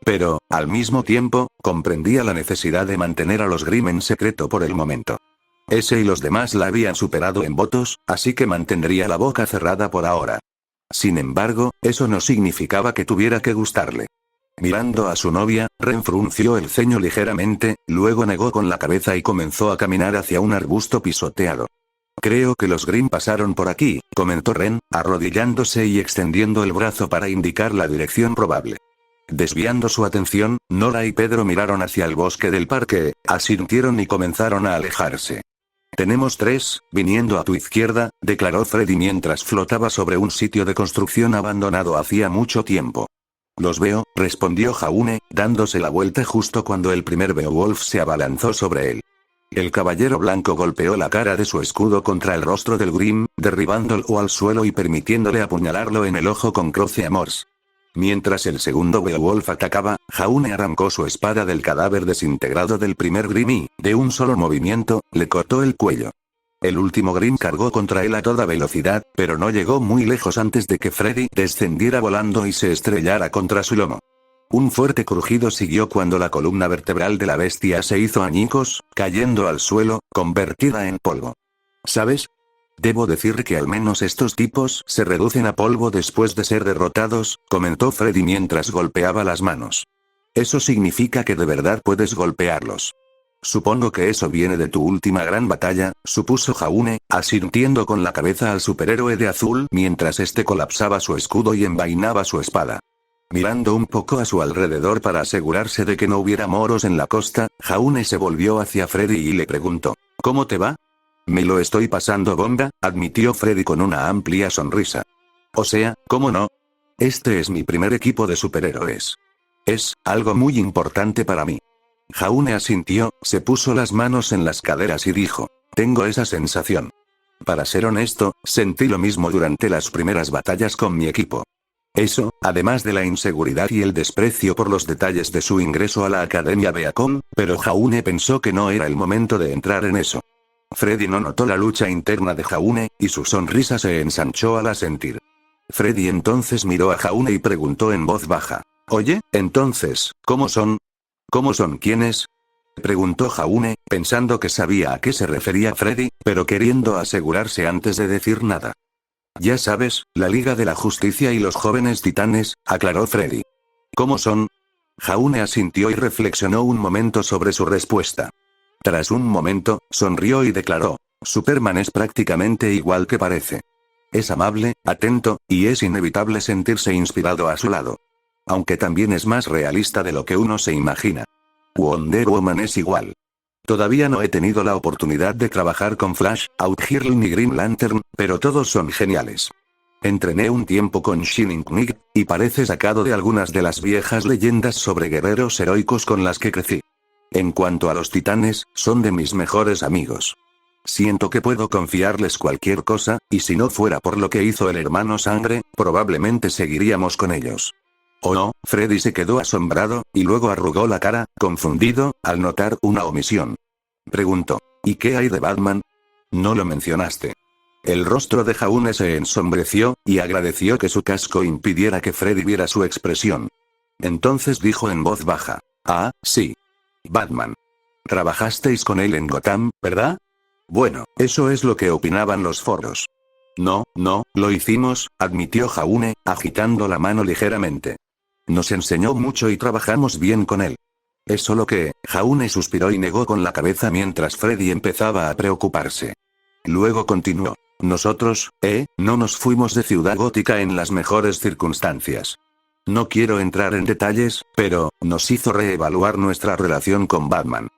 Pero, al mismo tiempo, comprendía la necesidad de mantener a los Grimm en secreto por el momento. Ese y los demás la habían superado en votos, así que mantendría la boca cerrada por ahora. Sin embargo, eso no significaba que tuviera que gustarle. Mirando a su novia, Ren frunció el ceño ligeramente, luego negó con la cabeza y comenzó a caminar hacia un arbusto pisoteado. Creo que los Grimm pasaron por aquí, comentó Ren, arrodillándose y extendiendo el brazo para indicar la dirección probable. Desviando su atención, Nora y Pedro miraron hacia el bosque del parque, asintieron y comenzaron a alejarse. Tenemos 3, viniendo a tu izquierda, declaró Freddy mientras flotaba sobre un sitio de construcción abandonado hacía mucho tiempo. Los veo, respondió Jaune, dándose la vuelta justo cuando el primer Beowulf se abalanzó sobre él. El caballero blanco golpeó la cara de su escudo contra el rostro del Grimm, derribándolo al suelo y permitiéndole apuñalarlo en el ojo con Croce Amors. Mientras el segundo Beowulf atacaba, Jaune arrancó su espada del cadáver desintegrado del primer Grimm y, de un solo movimiento, le cortó el cuello. El último Grimm cargó contra él a toda velocidad, pero no llegó muy lejos antes de que Freddy descendiera volando y se estrellara contra su lomo. Un fuerte crujido siguió cuando la columna vertebral de la bestia se hizo añicos, cayendo al suelo, convertida en polvo. ¿Sabes? Debo decir que al menos estos tipos se reducen a polvo después de ser derrotados, comentó Freddy mientras golpeaba las manos. Eso significa que de verdad puedes golpearlos. Supongo que eso viene de tu última gran batalla, supuso Jaune, asintiendo con la cabeza al superhéroe de azul mientras este colapsaba su escudo y envainaba su espada. Mirando un poco a su alrededor para asegurarse de que no hubiera moros en la costa, Jaune se volvió hacia Freddy y le preguntó, ¿cómo te va? Me lo estoy pasando bomba, admitió Freddy con una amplia sonrisa. O sea, ¿cómo no? Este es mi primer equipo de superhéroes. Es algo muy importante para mí. Jaune asintió, se puso las manos en las caderas y dijo, tengo esa sensación. Para ser honesto, sentí lo mismo durante las primeras batallas con mi equipo. Eso, además de la inseguridad y el desprecio por los detalles de su ingreso a la Academia Beacon, pero Jaune pensó que no era el momento de entrar en eso. Freddy no notó la lucha interna de Jaune, y su sonrisa se ensanchó al asentir. Freddy entonces miró a Jaune y preguntó en voz baja. Oye, entonces, ¿cómo son? ¿Cómo son quiénes? Preguntó Jaune, pensando que sabía a qué se refería Freddy, pero queriendo asegurarse antes de decir nada. Ya sabes, la Liga de la Justicia y los jóvenes titanes, aclaró Freddy. ¿Cómo son? Jaune asintió y reflexionó un momento sobre su respuesta. Tras un momento, sonrió y declaró, Superman es prácticamente igual que parece. Es amable, atento, y es inevitable sentirse inspirado a su lado. Aunque también es más realista de lo que uno se imagina. Wonder Woman es igual. Todavía no he tenido la oportunidad de trabajar con Flash, OutGirl ni Green Lantern, pero todos son geniales. Entrené un tiempo con Shining Knight, y parece sacado de algunas de las viejas leyendas sobre guerreros heroicos con las que crecí. En cuanto a los titanes, son de mis mejores amigos. Siento que puedo confiarles cualquier cosa, y si no fuera por lo que hizo el hermano Sangre, probablemente seguiríamos con ellos. Oh no, Freddy se quedó asombrado, y luego arrugó la cara, confundido, al notar una omisión. Preguntó, ¿y qué hay de Batman? No lo mencionaste. El rostro de Jaune se ensombreció, y agradeció que su casco impidiera que Freddy viera su expresión. Entonces dijo en voz baja, ah, sí. Batman. Trabajasteis con él en Gotham, ¿verdad? Bueno, eso es lo que opinaban los foros. No, lo hicimos, admitió Jaune, agitando la mano ligeramente. Nos enseñó mucho y trabajamos bien con él. Es solo que, Jaune suspiró y negó con la cabeza mientras Freddy empezaba a preocuparse. Luego continuó. Nosotros, no nos fuimos de Ciudad Gótica en las mejores circunstancias. No quiero entrar en detalles, pero, nos hizo reevaluar nuestra relación con Batman.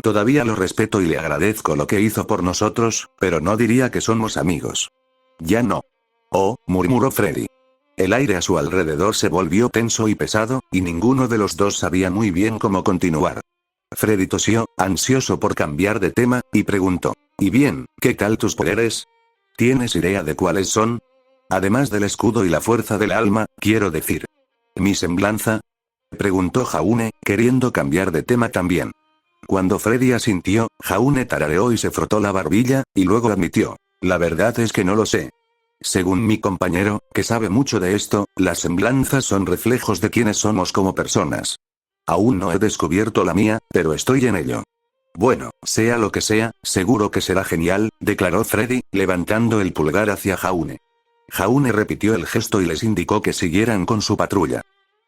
Todavía lo respeto y le agradezco lo que hizo por nosotros, pero no diría que somos amigos. Ya no. Oh, murmuró Freddy. El aire a su alrededor se volvió tenso y pesado, y ninguno de los dos sabía muy bien cómo continuar. Freddy tosió, ansioso por cambiar de tema, y preguntó, ¿y bien, qué tal tus poderes? ¿Tienes idea de cuáles son? Además del escudo y la fuerza del alma, quiero decir. ¿Mi semblanza? Preguntó Jaune, queriendo cambiar de tema también. Cuando Freddy asintió, Jaune tarareó y se frotó la barbilla, y luego admitió, la verdad es que no lo sé. Según mi compañero, que sabe mucho de esto, las semblanzas son reflejos de quiénes somos como personas. Aún no he descubierto la mía, pero estoy en ello. Bueno, sea lo que sea, seguro que será genial, declaró Freddy, levantando el pulgar hacia Jaune. Jaune repitió el gesto y les indicó que siguieran con su patrulla.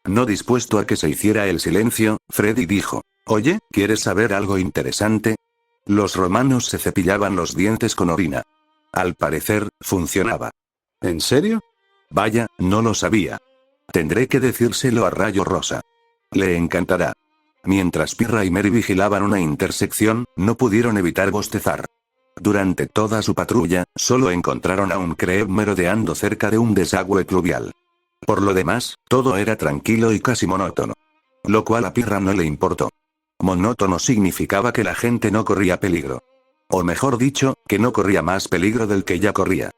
No dispuesto a que se hiciera el silencio, Freddy dijo, oye, ¿quieres saber algo interesante? Los romanos se cepillaban los dientes con orina. Al parecer, funcionaba. ¿En serio? Vaya, no lo sabía. Tendré que decírselo a Rayo Rosa. Le encantará. Mientras Pirra y Mary vigilaban una intersección, no pudieron evitar bostezar. Durante toda su patrulla, solo encontraron a un Creb merodeando cerca de un desagüe pluvial. Por lo demás, todo era tranquilo y casi monótono. Lo cual a Pirra no le importó. Monótono significaba que la gente no corría peligro. O mejor dicho, que no corría más peligro del que ya corría.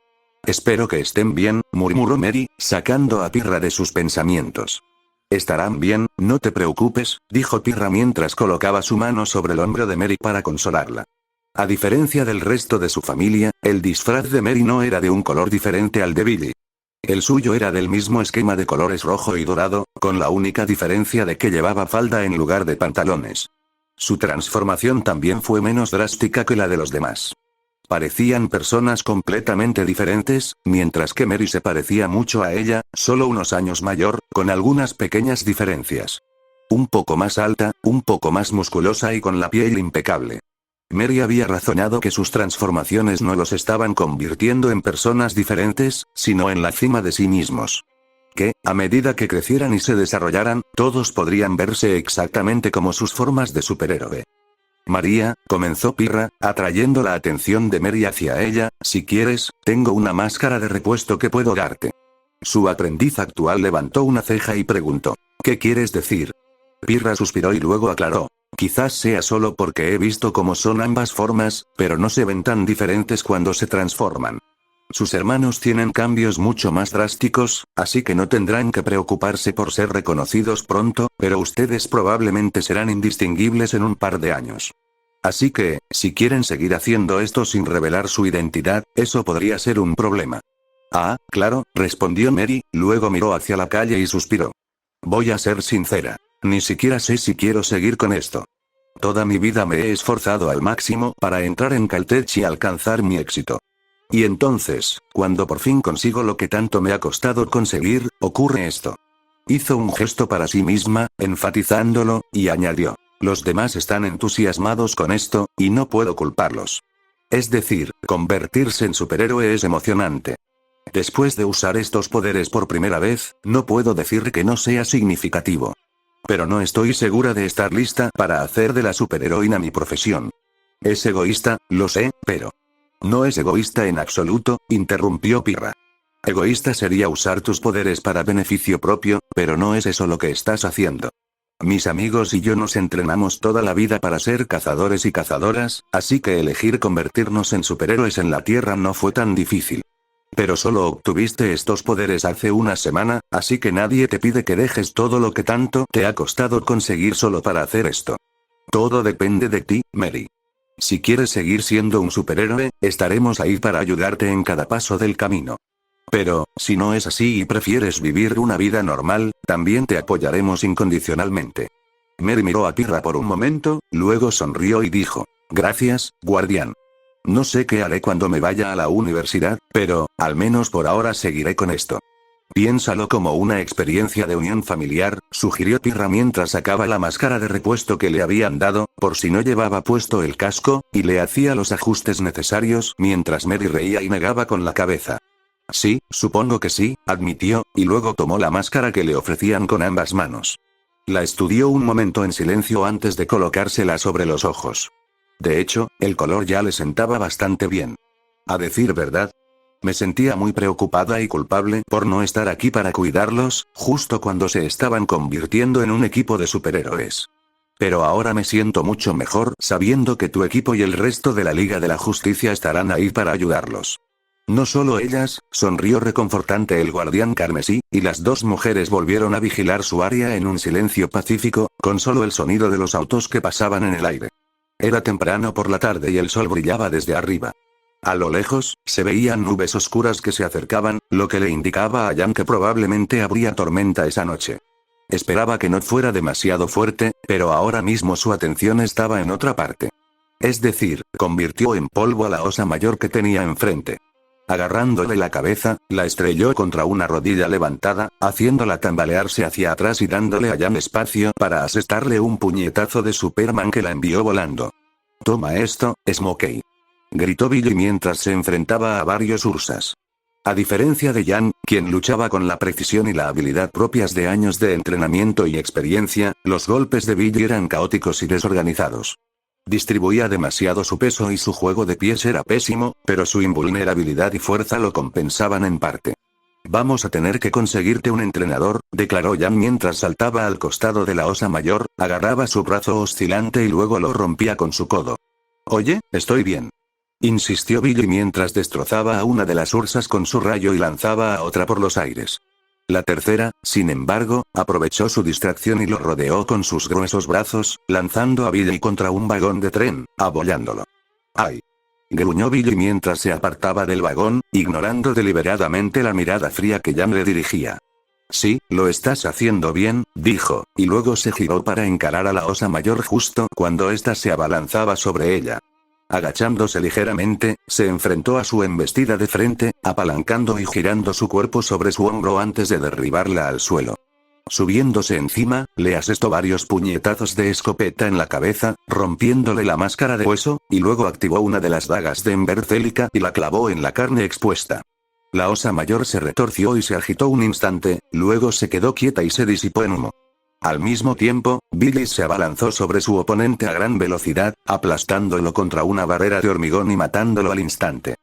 Espero que estén bien, murmuró Mary, sacando a Pirra de sus pensamientos. Estarán bien, no te preocupes, dijo Pirra mientras colocaba su mano sobre el hombro de Mary para consolarla. A diferencia del resto de su familia, el disfraz de Mary no era de un color diferente al de Billy. El suyo era del mismo esquema de colores rojo y dorado, con la única diferencia de que llevaba falda en lugar de pantalones. Su transformación también fue menos drástica que la de los demás. Parecían personas completamente diferentes, mientras que Mary se parecía mucho a ella, solo unos años mayor, con algunas pequeñas diferencias. Un poco más alta, un poco más musculosa y con la piel impecable. Mary había razonado que sus transformaciones no los estaban convirtiendo en personas diferentes, sino en la cima de sí mismos. Que, a medida que crecieran y se desarrollaran, todos podrían verse exactamente como sus formas de superhéroe. María, comenzó Pirra, atrayendo la atención de Mary hacia ella, si quieres, tengo una máscara de repuesto que puedo darte. Su aprendiz actual levantó una ceja y preguntó, ¿qué quieres decir? Pirra suspiró y luego aclaró, quizás sea solo porque he visto cómo son ambas formas, pero no se ven tan diferentes cuando se transforman. Sus hermanos tienen cambios mucho más drásticos, así que no tendrán que preocuparse por ser reconocidos pronto, pero ustedes probablemente serán indistinguibles en un par de años. Así que, si quieren seguir haciendo esto sin revelar su identidad, eso podría ser un problema. Ah, claro, respondió Mary, luego miró hacia la calle y suspiró. Voy a ser sincera. Ni siquiera sé si quiero seguir con esto. Toda mi vida me he esforzado al máximo para entrar en Caltech y alcanzar mi éxito. Y entonces, cuando por fin consigo lo que tanto me ha costado conseguir, ocurre esto. Hizo un gesto para sí misma, enfatizándolo, y añadió. Los demás están entusiasmados con esto, y no puedo culparlos. Es decir, convertirse en superhéroe es emocionante. Después de usar estos poderes por primera vez, no puedo decir que no sea significativo. Pero no estoy segura de estar lista para hacer de la superheroína mi profesión. Es egoísta, lo sé, pero... No es egoísta en absoluto, interrumpió Pirra. Egoísta sería usar tus poderes para beneficio propio, pero no es eso lo que estás haciendo. Mis amigos y yo nos entrenamos toda la vida para ser cazadores y cazadoras, así que elegir convertirnos en superhéroes en la Tierra no fue tan difícil. Pero solo obtuviste estos poderes hace una semana, así que nadie te pide que dejes todo lo que tanto te ha costado conseguir solo para hacer esto. Todo depende de ti, Mary. Si quieres seguir siendo un superhéroe, estaremos ahí para ayudarte en cada paso del camino. Pero, si no es así y prefieres vivir una vida normal, también te apoyaremos incondicionalmente. Mary miró a Pirra por un momento, luego sonrió y dijo, gracias, guardián. No sé qué haré cuando me vaya a la universidad, pero, al menos por ahora seguiré con esto. Piénsalo como una experiencia de unión familiar, sugirió Pirra mientras sacaba la máscara de repuesto que le habían dado, por si no llevaba puesto el casco, y le hacía los ajustes necesarios mientras Mary reía y negaba con la cabeza. Sí, supongo que sí, admitió, y luego tomó la máscara que le ofrecían con ambas manos. La estudió un momento en silencio antes de colocársela sobre los ojos. De hecho, el color ya le sentaba bastante bien. A decir verdad, me sentía muy preocupada y culpable por no estar aquí para cuidarlos, justo cuando se estaban convirtiendo en un equipo de superhéroes. Pero ahora me siento mucho mejor sabiendo que tu equipo y el resto de la Liga de la Justicia estarán ahí para ayudarlos. No solo ellas, sonrió reconfortante el guardián carmesí, y las dos mujeres volvieron a vigilar su área en un silencio pacífico, con solo el sonido de los autos que pasaban en el aire. Era temprano por la tarde y el sol brillaba desde arriba. A lo lejos, se veían nubes oscuras que se acercaban, lo que le indicaba a Jan que probablemente habría tormenta esa noche. Esperaba que no fuera demasiado fuerte, pero ahora mismo su atención estaba en otra parte. Es decir, convirtió en polvo a la osa mayor que tenía enfrente. Agarrándole la cabeza, la estrelló contra una rodilla levantada, haciéndola tambalearse hacia atrás y dándole a Jan espacio para asestarle un puñetazo de Superman que la envió volando. «Toma esto, Smokey», gritó Billy mientras se enfrentaba a varios Ursas. A diferencia de Jan, quien luchaba con la precisión y la habilidad propias de años de entrenamiento y experiencia, los golpes de Billy eran caóticos y desorganizados. Distribuía demasiado su peso y su juego de pies era pésimo, pero su invulnerabilidad y fuerza lo compensaban en parte. «Vamos a tener que conseguirte un entrenador», declaró Jan mientras saltaba al costado de la osa mayor, agarraba su brazo oscilante y luego lo rompía con su codo. «Oye, estoy bien», insistió Billy mientras destrozaba a una de las ursas con su rayo y lanzaba a otra por los aires. La tercera, sin embargo, aprovechó su distracción y lo rodeó con sus gruesos brazos, lanzando a Billy contra un vagón de tren, abollándolo. ¡Ay!, gruñó Billy mientras se apartaba del vagón, ignorando deliberadamente la mirada fría que Jan le dirigía. «Sí, lo estás haciendo bien», dijo, y luego se giró para encarar a la osa mayor justo cuando ésta se abalanzaba sobre ella. Agachándose ligeramente, se enfrentó a su embestida de frente, apalancando y girando su cuerpo sobre su hombro antes de derribarla al suelo. Subiéndose encima, le asestó varios puñetazos de escopeta en la cabeza, rompiéndole la máscara de hueso, y luego activó una de las dagas de Ember Célica y la clavó en la carne expuesta. La osa mayor se retorció y se agitó un instante, luego se quedó quieta y se disipó en humo. Al mismo tiempo, Billy se abalanzó sobre su oponente a gran velocidad, aplastándolo contra una barrera de hormigón y matándolo al instante.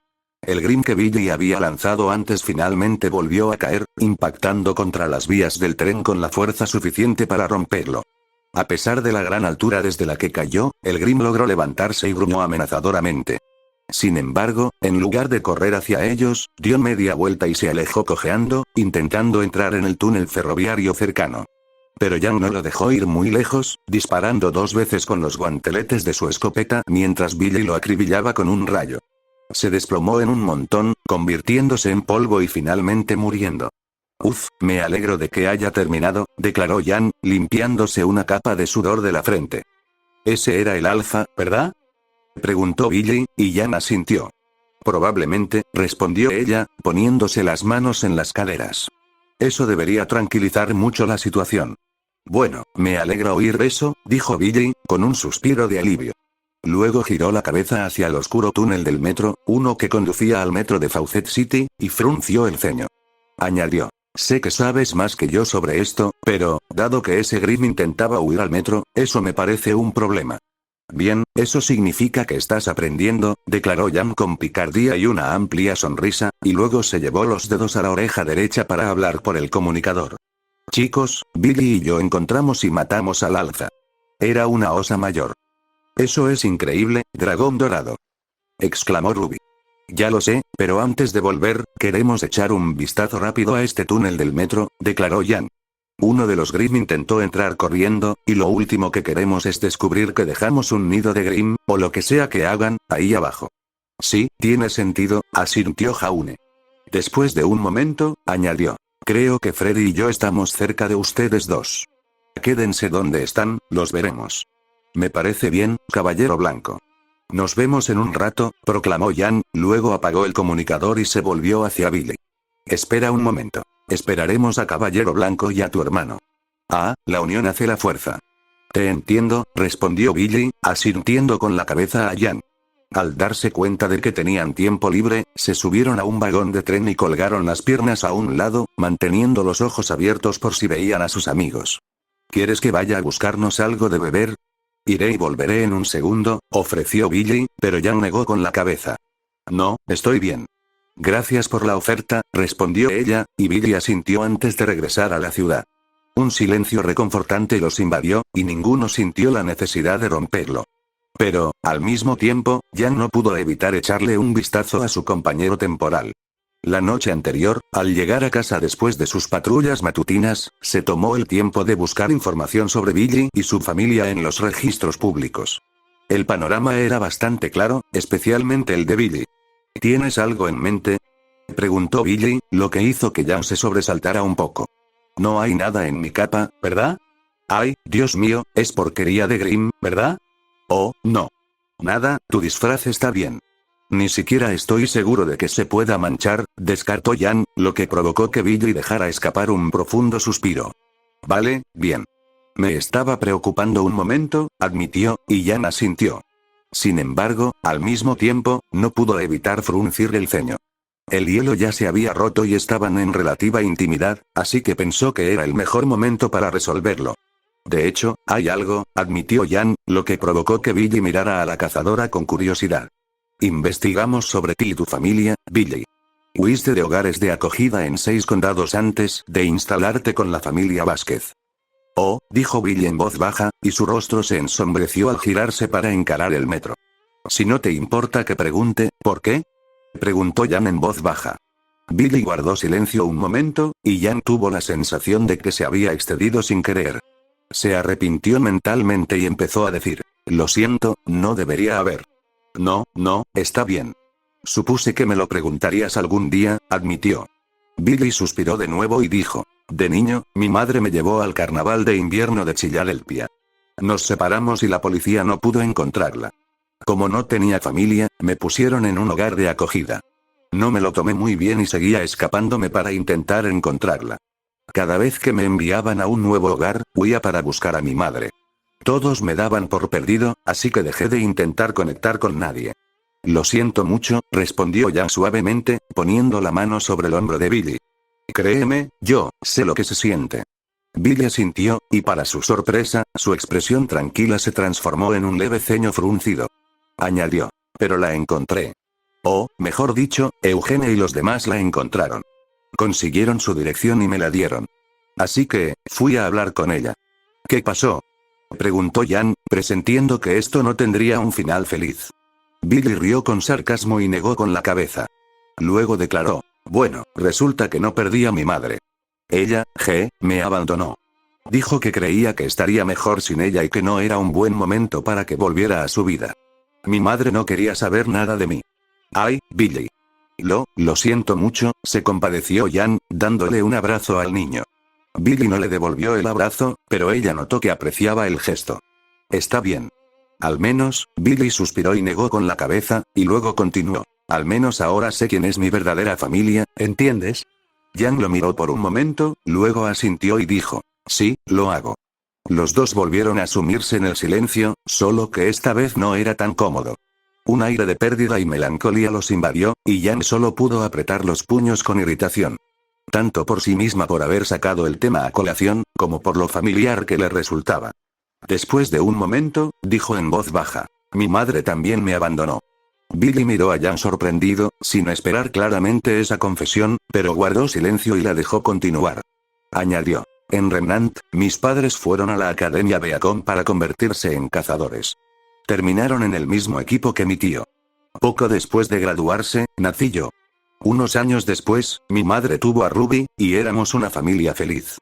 El Grim que Billy había lanzado antes finalmente volvió a caer, impactando contra las vías del tren con la fuerza suficiente para romperlo. A pesar de la gran altura desde la que cayó, el Grim logró levantarse y gruñó amenazadoramente. Sin embargo, en lugar de correr hacia ellos, dio media vuelta y se alejó cojeando, intentando entrar en el túnel ferroviario cercano. Pero Yang no lo dejó ir muy lejos, disparando 2 veces con los guanteletes de su escopeta mientras Billy lo acribillaba con un rayo. Se desplomó en un montón, convirtiéndose en polvo y finalmente muriendo. Uf, me alegro de que haya terminado, declaró Yang, limpiándose una capa de sudor de la frente. Ese era el alfa, ¿verdad? Preguntó Billy, y Yang asintió. Probablemente, respondió ella, poniéndose las manos en las caderas. Eso debería tranquilizar mucho la situación. Bueno, me alegra oír eso, dijo Billy, con un suspiro de alivio. Luego giró la cabeza hacia el oscuro túnel del metro, uno que conducía al metro de Fawcett City, y frunció el ceño. Añadió. Sé que sabes más que yo sobre esto, pero, dado que ese Grimm intentaba huir al metro, eso me parece un problema. Bien, eso significa que estás aprendiendo, declaró Yang con picardía y una amplia sonrisa, y luego se llevó los dedos a la oreja derecha para hablar por el comunicador. Chicos, Billy y yo encontramos y matamos al alza. Era una osa mayor. Eso es increíble, dragón dorado. Exclamó Ruby. Ya lo sé, pero antes de volver, queremos echar un vistazo rápido a este túnel del metro, declaró Yang. Uno de los Grimm intentó entrar corriendo, y lo último que queremos es descubrir que dejamos un nido de Grimm, o lo que sea que hagan, ahí abajo. Sí, tiene sentido, asintió Jaune. Después de un momento, añadió. Creo que Freddy y yo estamos cerca de ustedes dos. Quédense donde están, los veremos. Me parece bien, caballero blanco. Nos vemos en un rato, proclamó Yang, luego apagó el comunicador y se volvió hacia Billy. Espera un momento. Esperaremos a Caballero Blanco y a tu hermano. Ah, la unión hace la fuerza. Te entiendo, respondió Billy, asintiendo con la cabeza a Yang. Al darse cuenta de que tenían tiempo libre, se subieron a un vagón de tren y colgaron las piernas a un lado, manteniendo los ojos abiertos por si veían a sus amigos. ¿Quieres que vaya a buscarnos algo de beber? Iré y volveré en un segundo, ofreció Billy, pero Yang negó con la cabeza. No, estoy bien. Gracias por la oferta, respondió ella, y Billy asintió antes de regresar a la ciudad. Un silencio reconfortante los invadió, y ninguno sintió la necesidad de romperlo. Pero, al mismo tiempo, Yang no pudo evitar echarle un vistazo a su compañero temporal. La noche anterior, al llegar a casa después de sus patrullas matutinas, se tomó el tiempo de buscar información sobre Billy y su familia en los registros públicos. El panorama era bastante claro, especialmente el de Billy. ¿Tienes algo en mente? Preguntó Billy, lo que hizo que Yang se sobresaltara un poco. No hay nada en mi capa, ¿verdad? Ay, Dios mío, es porquería de Grimm, ¿verdad? Oh, no. Nada, tu disfraz está bien. Ni siquiera estoy seguro de que se pueda manchar, descartó Yang, lo que provocó que Billy dejara escapar un profundo suspiro. Vale, bien. Me estaba preocupando un momento, admitió, y Yang asintió. Sin embargo, al mismo tiempo, no pudo evitar fruncir el ceño. El hielo ya se había roto y estaban en relativa intimidad, así que pensó que era el mejor momento para resolverlo. De hecho, hay algo, admitió Yang, lo que provocó que Billy mirara a la cazadora con curiosidad. Investigamos sobre ti y tu familia, Billy. Huiste de hogares de acogida en 6 condados antes de instalarte con la familia Vázquez. Oh, dijo Billy en voz baja, y su rostro se ensombreció al girarse para encarar el metro. Si no te importa que pregunte, ¿por qué? Preguntó Yang en voz baja. Billy guardó silencio un momento, y Yang tuvo la sensación de que se había excedido sin querer. Se arrepintió mentalmente y empezó a decir, lo siento, no debería haber. No, está bien. Supuse que me lo preguntarías algún día, admitió. Billy suspiró de nuevo y dijo, de niño, mi madre me llevó al carnaval de invierno de Filadelfia. Nos separamos y la policía no pudo encontrarla. Como no tenía familia, me pusieron en un hogar de acogida. No me lo tomé muy bien y seguía escapándome para intentar encontrarla. Cada vez que me enviaban a un nuevo hogar, huía para buscar a mi madre. Todos me daban por perdido, así que dejé de intentar conectar con nadie. Lo siento mucho, respondió Yang suavemente, poniendo la mano sobre el hombro de Billy. Créeme, yo sé lo que se siente. Billy asintió, y para su sorpresa, su expresión tranquila se transformó en un leve ceño fruncido. Añadió, pero la encontré. O, mejor dicho, Eugenia y los demás la encontraron. Consiguieron su dirección y me la dieron. Así que, fui a hablar con ella. ¿Qué pasó? Preguntó Yang, presintiendo que esto no tendría un final feliz. Billy rió con sarcasmo y negó con la cabeza. Luego declaró, bueno, resulta que no perdí a mi madre. Ella, me abandonó. Dijo que creía que estaría mejor sin ella y que no era un buen momento para que volviera a su vida. Mi madre no quería saber nada de mí. Ay, Billy. Lo siento mucho, se compadeció Jan, dándole un abrazo al niño. Billy no le devolvió el abrazo, pero ella notó que apreciaba el gesto. Está bien. Al menos, Billy suspiró y negó con la cabeza, y luego continuó. Al menos ahora sé quién es mi verdadera familia, ¿entiendes? Jan lo miró por un momento, luego asintió y dijo, sí, lo hago. Los dos volvieron a sumirse en el silencio, solo que esta vez no era tan cómodo. Un aire de pérdida y melancolía los invadió, y Jan solo pudo apretar los puños con irritación. Tanto por sí misma por haber sacado el tema a colación, como por lo familiar que le resultaba. Después de un momento, dijo en voz baja, mi madre también me abandonó. Billy miró a Jan sorprendido, sin esperar claramente esa confesión, pero guardó silencio y la dejó continuar. Añadió, en Remnant, mis padres fueron a la Academia Beacon para convertirse en cazadores. Terminaron en el mismo equipo que mi tío. Poco después de graduarse, nací yo. Unos años después, mi madre tuvo a Ruby, y éramos una familia feliz.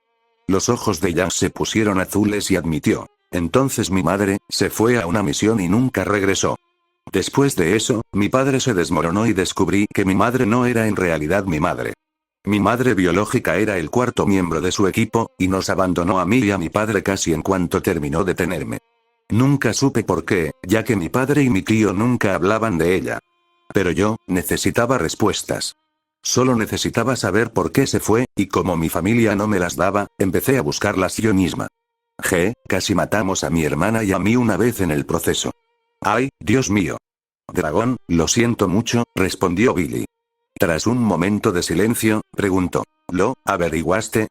Los ojos de Jan se pusieron azules y admitió. Entonces mi madre, se fue a una misión y nunca regresó. Después de eso, mi padre se desmoronó y descubrí que mi madre no era en realidad mi madre. Mi madre biológica era el cuarto miembro de su equipo, y nos abandonó a mí y a mi padre casi en cuanto terminó de tenerme. Nunca supe por qué, ya que mi padre y mi tío nunca hablaban de ella. Pero yo, necesitaba respuestas. Solo necesitaba saber por qué se fue, y como mi familia no me las daba, empecé a buscarlas yo misma. Casi matamos a mi hermana y a mí una vez en el proceso. ¡Ay, Dios mío! Dragón, lo siento mucho, respondió Billy. Tras un momento de silencio, preguntó, ¿lo averiguaste?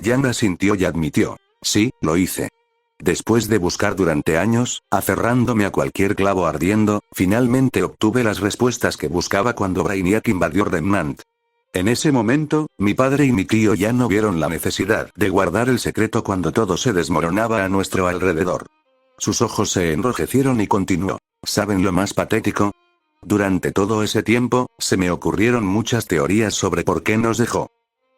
Jan asintió y admitió, sí, lo hice. Después de buscar durante años, aferrándome a cualquier clavo ardiendo, finalmente obtuve las respuestas que buscaba cuando Brainiac invadió Remnant. En ese momento, mi padre y mi tío ya no vieron la necesidad de guardar el secreto cuando todo se desmoronaba a nuestro alrededor. Sus ojos se enrojecieron y continuó. ¿Saben lo más patético? Durante todo ese tiempo, se me ocurrieron muchas teorías sobre por qué nos dejó.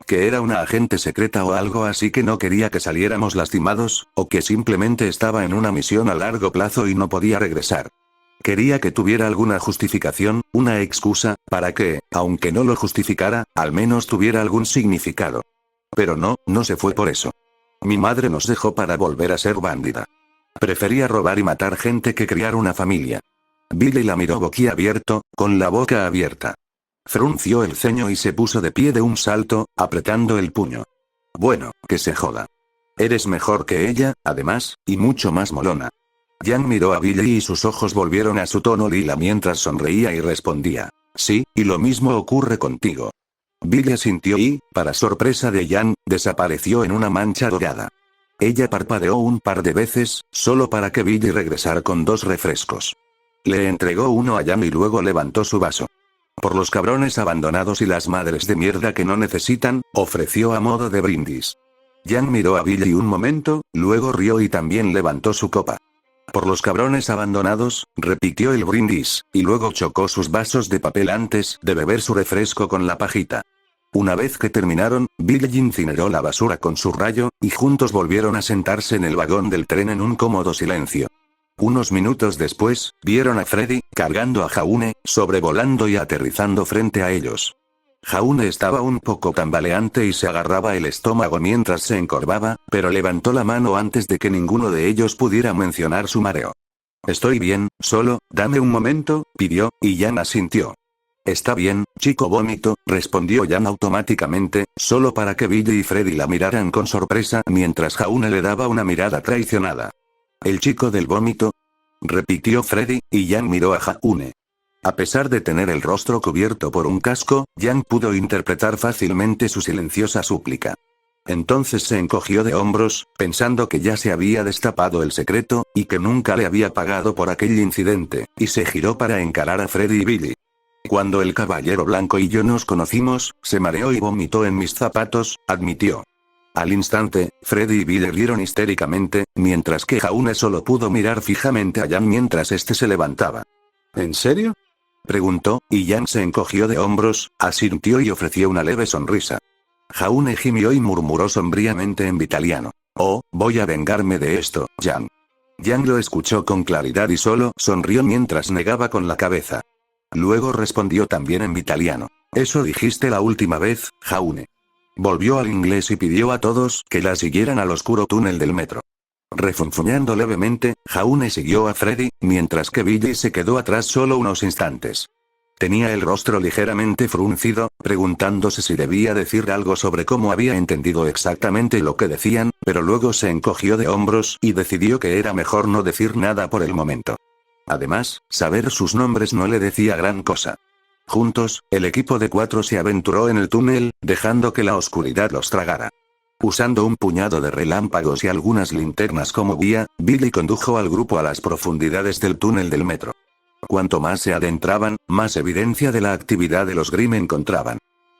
Que era una agente secreta o algo así que no quería que saliéramos lastimados, o que simplemente estaba en una misión a largo plazo y no podía regresar. Quería que tuviera alguna justificación, una excusa, para que, aunque no lo justificara, al menos tuviera algún significado. Pero no se fue por eso. Mi madre nos dejó para volver a ser bandida. Prefería robar y matar gente que criar una familia. Billy la miró boquiabierto, con la boca abierta. Frunció el ceño y se puso de pie de un salto, apretando el puño. Bueno, que se joda. Eres mejor que ella, además, y mucho más molona. Jan miró a Billy y sus ojos volvieron a su tono lila mientras sonreía y respondía. Sí, y lo mismo ocurre contigo. Billy asintió y, para sorpresa de Jan, desapareció en una mancha dorada. Ella parpadeó un par de veces, solo para que Billy regresara con 2 refrescos. Le entregó uno a Jan y luego levantó su vaso. Por los cabrones abandonados y las madres de mierda que no necesitan, ofreció a modo de brindis. Jan miró a Billy un momento, luego rió y también levantó su copa. Por los cabrones abandonados, repitió el brindis, y luego chocó sus vasos de papel antes de beber su refresco con la pajita. Una vez que terminaron, Billy incineró la basura con su rayo, y juntos volvieron a sentarse en el vagón del tren en un cómodo silencio. Unos minutos después, vieron a Freddy, cargando a Jaune, sobrevolando y aterrizando frente a ellos. Jaune estaba un poco tambaleante y se agarraba el estómago mientras se encorvaba, pero levantó la mano antes de que ninguno de ellos pudiera mencionar su mareo. Estoy bien, solo, dame un momento, pidió, y Jan asintió. Está bien, chico vómito, respondió Jan automáticamente, solo para que Billy y Freddy la miraran con sorpresa mientras Jaune le daba una mirada traicionada. ¿El chico del vómito? Repitió Freddy, y Jan miró a Jaune. A pesar de tener el rostro cubierto por un casco, Jan pudo interpretar fácilmente su silenciosa súplica. Entonces se encogió de hombros, pensando que ya se había destapado el secreto, y que nunca le había pagado por aquel incidente, y se giró para encarar a Freddy y Billy. Cuando el caballero blanco y yo nos conocimos, se mareó y vomitó en mis zapatos, admitió. Al instante, Freddy y Billy rieron histéricamente, mientras que Jaune solo pudo mirar fijamente a Jan mientras este se levantaba. ¿En serio?, preguntó, y Jan se encogió de hombros, asintió y ofreció una leve sonrisa. Jaune gimió y murmuró sombríamente en vitaliano. Oh, voy a vengarme de esto, Jan. Jan lo escuchó con claridad y solo sonrió mientras negaba con la cabeza. Luego respondió también en vitaliano. Eso dijiste la última vez, Jaune. Volvió al inglés y pidió a todos que la siguieran al oscuro túnel del metro. Refunfuñando levemente, Jaune siguió a Freddy, mientras que Billy se quedó atrás solo unos instantes. Tenía el rostro ligeramente fruncido, preguntándose si debía decir algo sobre cómo había entendido exactamente lo que decían, pero luego se encogió de hombros y decidió que era mejor no decir nada por el momento. Además, saber sus nombres no le decía gran cosa. Juntos, el equipo de 4 se aventuró en el túnel, dejando que la oscuridad los tragara. Usando un puñado de relámpagos y algunas linternas como guía, Billy condujo al grupo a las profundidades del túnel del metro. Cuanto más se adentraban, más evidencia de la actividad de los Grimm encontraban.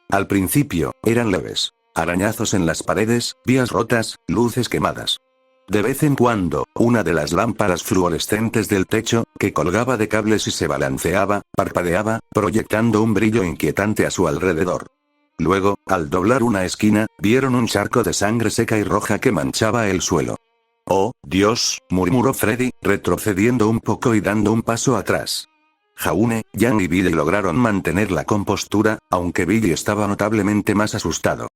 Al principio, eran leves. Arañazos en las paredes, vías rotas, luces quemadas. De vez en cuando, una de las lámparas fluorescentes del techo, que colgaba de cables y se balanceaba, parpadeaba, proyectando un brillo inquietante a su alrededor. Luego, al doblar una esquina, vieron un charco de sangre seca y roja que manchaba el suelo. «Oh, Dios», murmuró Freddy, retrocediendo un poco y dando un paso atrás. Jaune, Jan y Billy lograron mantener la compostura, aunque Billy estaba notablemente más asustado.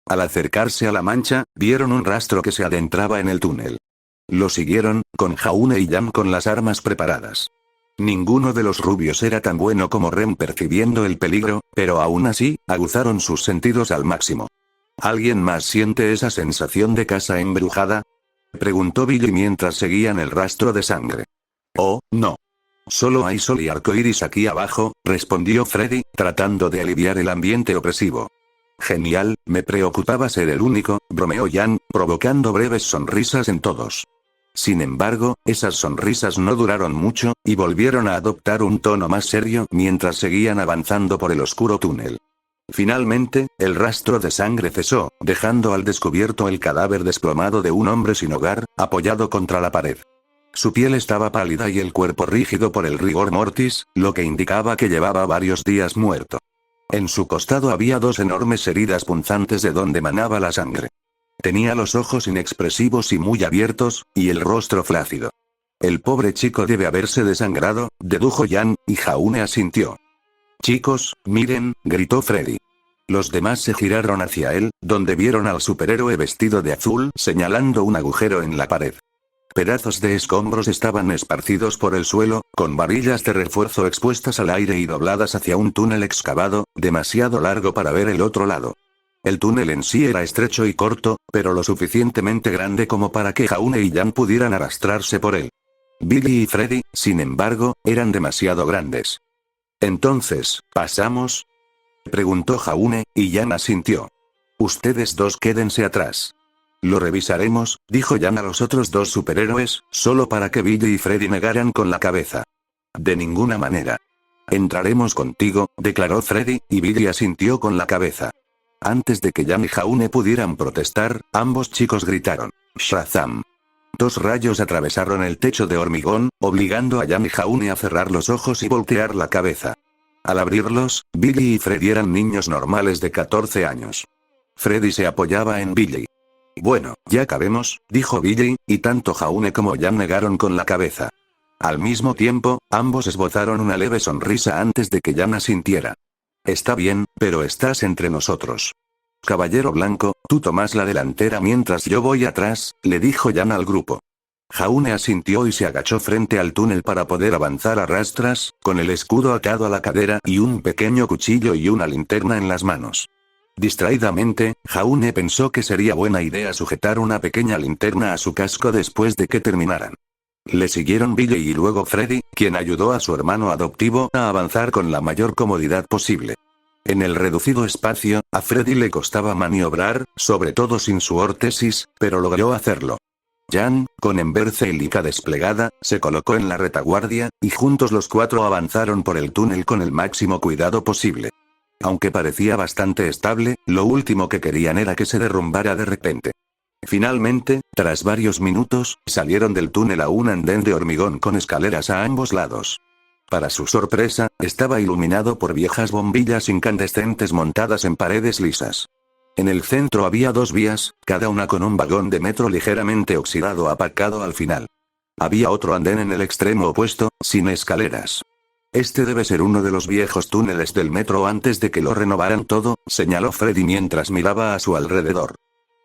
Al acercarse a la mancha, vieron un rastro que se adentraba en el túnel. Lo siguieron, con Jaune y Jan con las armas preparadas. Ninguno de los rubios era tan bueno como Rem percibiendo el peligro, pero aún así, aguzaron sus sentidos al máximo. ¿Alguien más siente esa sensación de casa embrujada?, preguntó Billy mientras seguían el rastro de sangre. Oh, no. Solo hay sol y arcoíris aquí abajo, respondió Freddy, tratando de aliviar el ambiente opresivo. Genial, me preocupaba ser el único, bromeó Jan, provocando breves sonrisas en todos. Sin embargo, esas sonrisas no duraron mucho, y volvieron a adoptar un tono más serio mientras seguían avanzando por el oscuro túnel. Finalmente, el rastro de sangre cesó, dejando al descubierto el cadáver desplomado de un hombre sin hogar, apoyado contra la pared. Su piel estaba pálida y el cuerpo rígido por el rigor mortis, lo que indicaba que llevaba varios días muerto. En su costado había 2 enormes heridas punzantes de donde manaba la sangre. Tenía los ojos inexpresivos y muy abiertos, y el rostro flácido. El pobre chico debe haberse desangrado, dedujo Jan, y Jaune asintió. Chicos, miren, gritó Freddy. Los demás se giraron hacia él, donde vieron al superhéroe vestido de azul señalando un agujero en la pared. Pedazos de escombros estaban esparcidos por el suelo, con varillas de refuerzo expuestas al aire y dobladas hacia un túnel excavado, demasiado largo para ver el otro lado. El túnel en sí era estrecho y corto, pero lo suficientemente grande como para que Jaune y Jan pudieran arrastrarse por él. Billy y Freddy, sin embargo, eran demasiado grandes. Entonces, ¿pasamos?, preguntó Jaune, y Jan asintió. Ustedes dos quédense atrás. Lo revisaremos, dijo Jan a los otros 2 superhéroes, solo para que Billy y Freddy negaran con la cabeza. De ninguna manera. Entraremos contigo, declaró Freddy, y Billy asintió con la cabeza. Antes de que Jan y Jaune pudieran protestar, ambos chicos gritaron. ¡Shazam! 2 rayos atravesaron el techo de hormigón, obligando a Jan y Jaune a cerrar los ojos y voltear la cabeza. Al abrirlos, Billy y Freddy eran niños normales de 14 años. Freddy se apoyaba en Billy. Bueno, ya cabemos, dijo Billy, y tanto Jaune como Jan negaron con la cabeza. Al mismo tiempo, ambos esbozaron una leve sonrisa antes de que Jan asintiera. Está bien, pero estás entre nosotros. Caballero Blanco, tú tomas la delantera mientras yo voy atrás, le dijo Jan al grupo. Jaune asintió y se agachó frente al túnel para poder avanzar a rastras, con el escudo atado a la cadera y un pequeño cuchillo y una linterna en las manos. Distraídamente, Jaune pensó que sería buena idea sujetar una pequeña linterna a su casco después de que terminaran. Le siguieron Billy y luego Freddy, quien ayudó a su hermano adoptivo a avanzar con la mayor comodidad posible. En el reducido espacio, a Freddy le costaba maniobrar, sobre todo sin su órtesis, pero logró hacerlo. Jan, con Emberce y Lika desplegada, se colocó en la retaguardia, y juntos los 4 avanzaron por el túnel con el máximo cuidado posible. Aunque parecía bastante estable, lo último que querían era que se derrumbara de repente. Finalmente, tras varios minutos, salieron del túnel a un andén de hormigón con escaleras a ambos lados. Para su sorpresa, estaba iluminado por viejas bombillas incandescentes montadas en paredes lisas. En el centro había dos vías, cada una con un vagón de metro ligeramente oxidado aparcado al final. Había otro andén en el extremo opuesto, sin escaleras. Este debe ser uno de los viejos túneles del metro antes de que lo renovaran todo, señaló Freddy mientras miraba a su alrededor.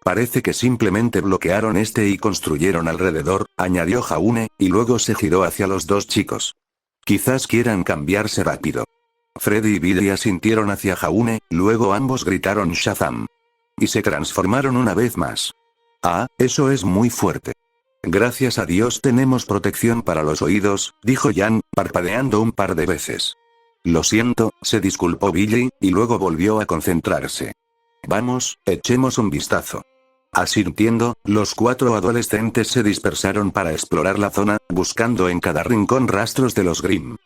Parece que simplemente bloquearon este y construyeron alrededor, añadió Jaune, y luego se giró hacia los dos chicos. Quizás quieran cambiarse rápido. Freddy y Billy asintieron hacia Jaune, luego ambos gritaron Shazam. Y se transformaron una vez más. Ah, eso es muy fuerte. Gracias a Dios tenemos protección para los oídos, dijo Jan, parpadeando un par de veces. Lo siento, se disculpó Billy, y luego volvió a concentrarse. Vamos, echemos un vistazo. Asintiendo, los cuatro adolescentes se dispersaron para explorar la zona, buscando en cada rincón rastros de los Grimm.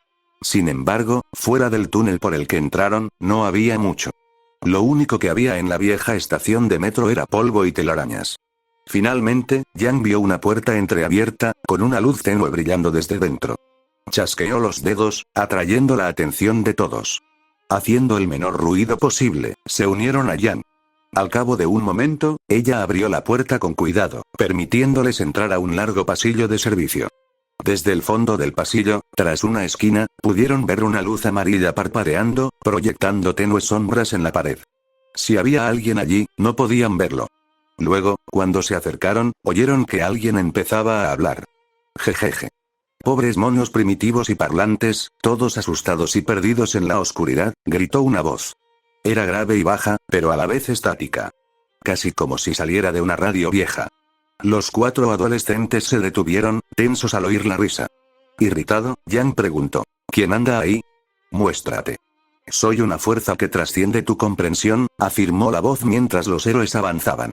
Sin embargo, fuera del túnel por el que entraron, no había mucho. Lo único que había en la vieja estación de metro era polvo y telarañas. Finalmente, Jan vio una puerta entreabierta, con una luz tenue brillando desde dentro. Chasqueó los dedos, atrayendo la atención de todos. Haciendo el menor ruido posible, se unieron a Jan. Al cabo de un momento, ella abrió la puerta con cuidado, permitiéndoles entrar a un largo pasillo de servicio. Desde el fondo del pasillo, tras una esquina, pudieron ver una luz amarilla parpadeando, proyectando tenues sombras en la pared. Si había alguien allí, no podían verlo. Luego, cuando se acercaron, oyeron que alguien empezaba a hablar. Jejeje. Pobres monos primitivos y parlantes, todos asustados y perdidos en la oscuridad, gritó una voz. Era grave y baja, pero a la vez estática. Casi como si saliera de una radio vieja. Los cuatro adolescentes se detuvieron, tensos al oír la risa. Irritado, Jan preguntó. ¿Quién anda ahí? Muéstrate. Soy una fuerza que trasciende tu comprensión, afirmó la voz mientras los héroes avanzaban.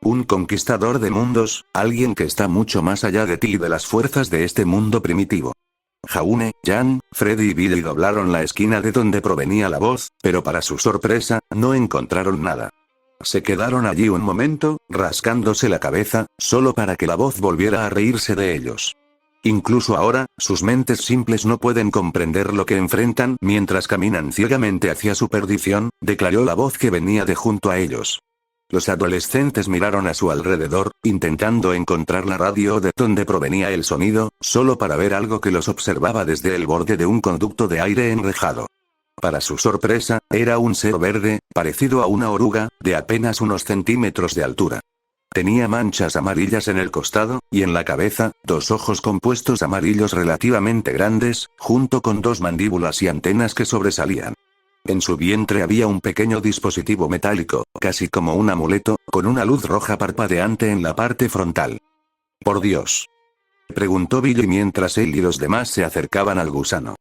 Un conquistador de mundos, alguien que está mucho más allá de ti y de las fuerzas de este mundo primitivo. Jaune, Jan, Freddy y Billy doblaron la esquina de donde provenía la voz, pero para su sorpresa, no encontraron nada. Se quedaron allí un momento, rascándose la cabeza, solo para que la voz volviera a reírse de ellos. Incluso ahora, sus mentes simples no pueden comprender lo que enfrentan mientras caminan ciegamente hacia su perdición, declaró la voz que venía de junto a ellos. Los adolescentes miraron a su alrededor, intentando encontrar la radio de donde provenía el sonido, solo para ver algo que los observaba desde el borde de un conducto de aire enrejado. Para su sorpresa, era un ser verde, parecido a una oruga, de apenas unos centímetros de altura. Tenía manchas amarillas en el costado, y en la cabeza, dos ojos compuestos amarillos relativamente grandes, junto con dos mandíbulas y antenas que sobresalían. En su vientre había un pequeño dispositivo metálico, casi como un amuleto, con una luz roja parpadeante en la parte frontal. «Por Dios», preguntó Billy mientras él y los demás se acercaban al gusano.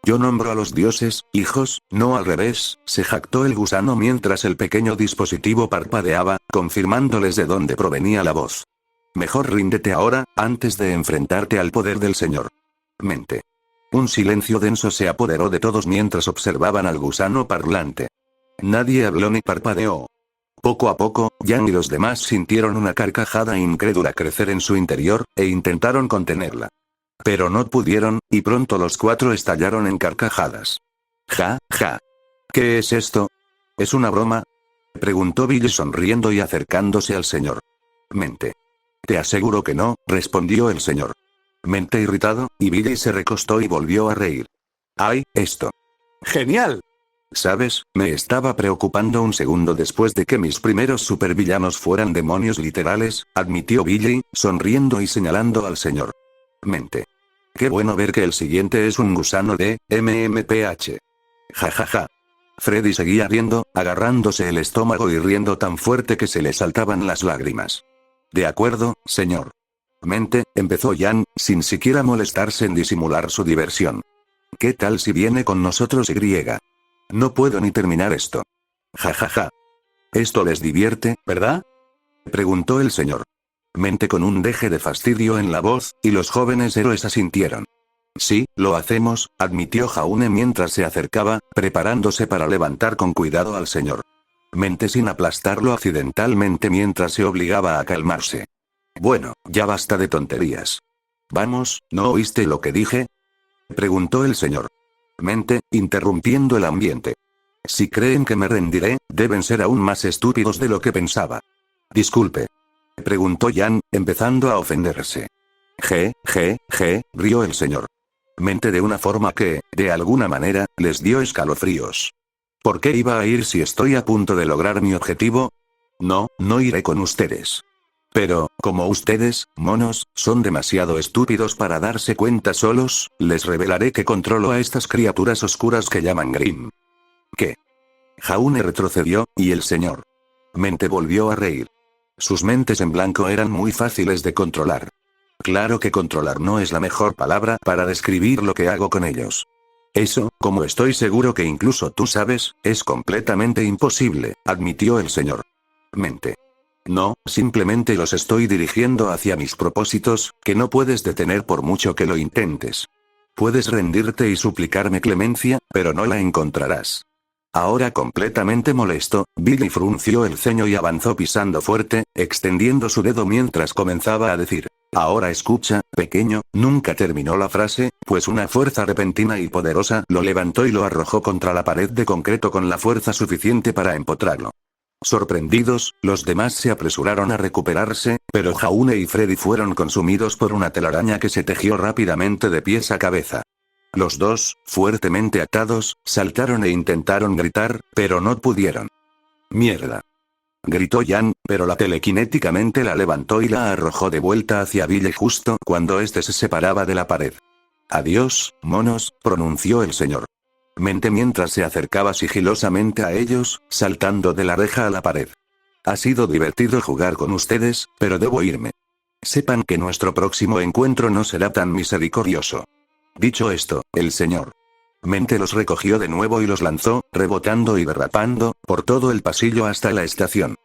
«Yo nombro a los dioses, hijos, no al revés», se jactó el gusano mientras el pequeño dispositivo parpadeaba, confirmándoles de dónde provenía la voz. «Mejor ríndete ahora, antes de enfrentarte al poder del Señor. Mente». Un silencio denso se apoderó de todos mientras observaban al gusano parlante. Nadie habló ni parpadeó. Poco a poco, Jan y los demás sintieron una carcajada incrédula crecer en su interior, e intentaron contenerla. Pero no pudieron, y pronto los cuatro estallaron en carcajadas. «Ja, ja. ¿Qué es esto? ¿Es una broma?», preguntó Billy sonriendo y acercándose al señor. «Mente. Te aseguro que no», respondió el señor. Mente irritado, y Billy se recostó y volvió a reír. «¡Ay, esto! ¡Genial! ¿Sabes? Me estaba preocupando un segundo después de que mis primeros supervillanos fueran demonios literales», admitió Billy, sonriendo y señalando al señor. «Mente. Qué bueno ver que el siguiente es un gusano de MMPH. Ja ja ja». Freddy seguía riendo, agarrándose el estómago y riendo tan fuerte que se le saltaban las lágrimas. «De acuerdo, señor. Mente», empezó Jan, sin siquiera molestarse en disimular su diversión. «¿Qué tal si viene con nosotros Y? No puedo ni terminar esto. Ja ja ja. Esto les divierte, ¿verdad?», preguntó el señor. Mente con un deje de fastidio en la voz, y los jóvenes héroes asintieron. «Sí, lo hacemos», admitió Jaune mientras se acercaba, preparándose para levantar con cuidado al señor. Mente sin aplastarlo accidentalmente mientras se obligaba a calmarse. «Bueno, ya basta de tonterías. Vamos, ¿no oíste lo que dije?», preguntó el señor. Mente, interrumpiendo el ambiente. Si creen que me rendiré, deben ser aún más estúpidos de lo que pensaba. Disculpe. Preguntó Yan, empezando a ofenderse. Rió el señor. Mente de una forma que, de alguna manera, les dio escalofríos. ¿Por qué iba a ir si estoy a punto de lograr mi objetivo? No, no iré con ustedes. Pero, como ustedes, monos, son demasiado estúpidos para darse cuenta solos, les revelaré que controlo a estas criaturas oscuras que llaman Grimm. ¿Qué? Jaune retrocedió, y el señor Mente volvió a reír. Sus mentes en blanco eran muy fáciles de controlar. Claro que controlar no es la mejor palabra para describir lo que hago con ellos. Eso, como estoy seguro que incluso tú sabes, es completamente imposible, admitió el señor Mente. No, simplemente los estoy dirigiendo hacia mis propósitos, que no puedes detener por mucho que lo intentes. Puedes rendirte y suplicarme clemencia, pero no la encontrarás. Ahora completamente molesto, Billy frunció el ceño y avanzó pisando fuerte, extendiendo su dedo mientras comenzaba a decir: ahora escucha, pequeño. Nunca terminó la frase, pues una fuerza repentina y poderosa lo levantó y lo arrojó contra la pared de concreto con la fuerza suficiente para empotrarlo. Sorprendidos, los demás se apresuraron a recuperarse, pero Jaune y Freddy fueron consumidos por una telaraña que se tejió rápidamente de pies a cabeza. Los dos, fuertemente atados, saltaron e intentaron gritar, pero no pudieron. ¡Mierda!, gritó Yan, pero la telequinéticamente la levantó y la arrojó de vuelta hacia Billy justo cuando éste se separaba de la pared. Adiós, monos, pronunció el señor Mente mientras se acercaba sigilosamente a ellos, saltando de la reja a la pared. Ha sido divertido jugar con ustedes, pero debo irme. Sepan que nuestro próximo encuentro no será tan misericordioso. Dicho esto, el señor Mente los recogió de nuevo y los lanzó, rebotando y derrapando, por todo el pasillo hasta la estación.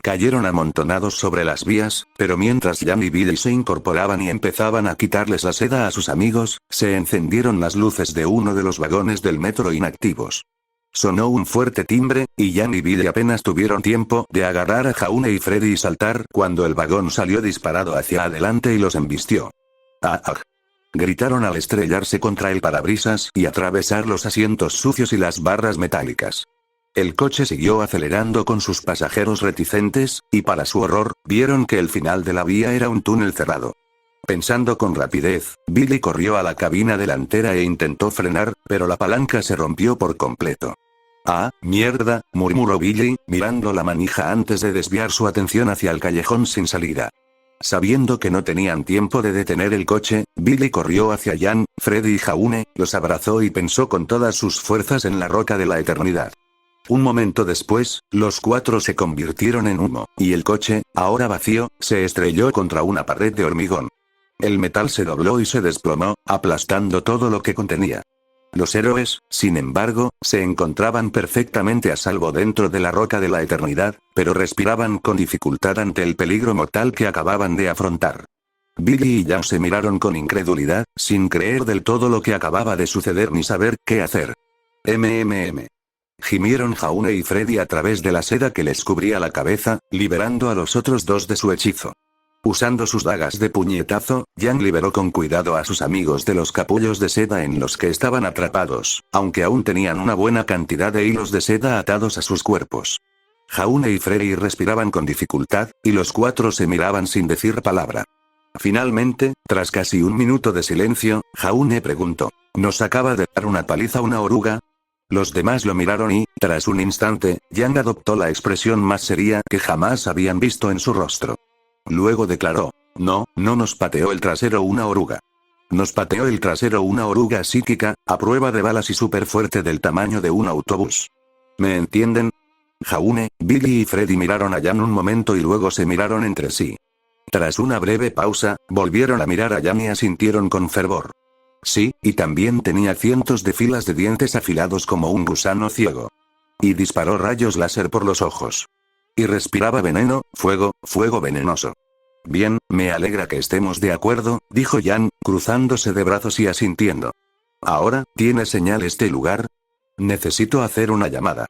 Cayeron amontonados sobre las vías, pero mientras Jan y Billy se incorporaban y empezaban a quitarles la seda a sus amigos, se encendieron las luces de uno de los vagones del metro inactivos. Sonó un fuerte timbre, y Jan y Billy apenas tuvieron tiempo de agarrar a Jaune y Freddy y saltar cuando el vagón salió disparado hacia adelante y los embistió. ¡Ah! Gritaron al estrellarse contra el parabrisas y atravesar los asientos sucios y las barras metálicas. El coche siguió acelerando con sus pasajeros reticentes, y para su horror, vieron que el final de la vía era un túnel cerrado. Pensando con rapidez, Billy corrió a la cabina delantera e intentó frenar, pero la palanca se rompió por completo. ¡Ah, mierda!, murmuró Billy, mirando la manija antes de desviar su atención hacia el callejón sin salida. Sabiendo que no tenían tiempo de detener el coche, Billy corrió hacia Jan, Freddy y Jaune, los abrazó y pensó con todas sus fuerzas en la roca de la eternidad. Un momento después, los cuatro se convirtieron en humo, y el coche, ahora vacío, se estrelló contra una pared de hormigón. El metal se dobló y se desplomó, aplastando todo lo que contenía. Los héroes, sin embargo, se encontraban perfectamente a salvo dentro de la roca de la eternidad, pero respiraban con dificultad ante el peligro mortal que acababan de afrontar. Billy y Jan se miraron con incredulidad, sin creer del todo lo que acababa de suceder ni saber qué hacer. Gimieron Jaune y Freddy a través de la seda que les cubría la cabeza, liberando a los otros dos de su hechizo. Usando sus dagas de puñetazo, Jan liberó con cuidado a sus amigos de los capullos de seda en los que estaban atrapados, aunque aún tenían una buena cantidad de hilos de seda atados a sus cuerpos. Jaune y Freddy respiraban con dificultad, y los cuatro se miraban sin decir palabra. Finalmente, tras casi un minuto de silencio, Jaune preguntó: ¿nos acaba de dar una paliza una oruga? Los demás lo miraron y, tras un instante, Jan adoptó la expresión más seria que jamás habían visto en su rostro. Luego declaró: no nos pateó el trasero una oruga. Nos pateó el trasero una oruga psíquica, a prueba de balas y súper fuerte del tamaño de un autobús. ¿Me entienden? Jaune, Billy y Freddy miraron a Jan un momento y luego se miraron entre sí. Tras una breve pausa, volvieron a mirar a Jan y asintieron con fervor. Sí, y también tenía cientos de filas de dientes afilados como un gusano ciego. Y disparó rayos láser por los ojos. Y respiraba veneno, fuego venenoso. Bien, me alegra que estemos de acuerdo, dijo Jan, cruzándose de brazos y asintiendo. Ahora, ¿tiene señal este lugar? Necesito hacer una llamada.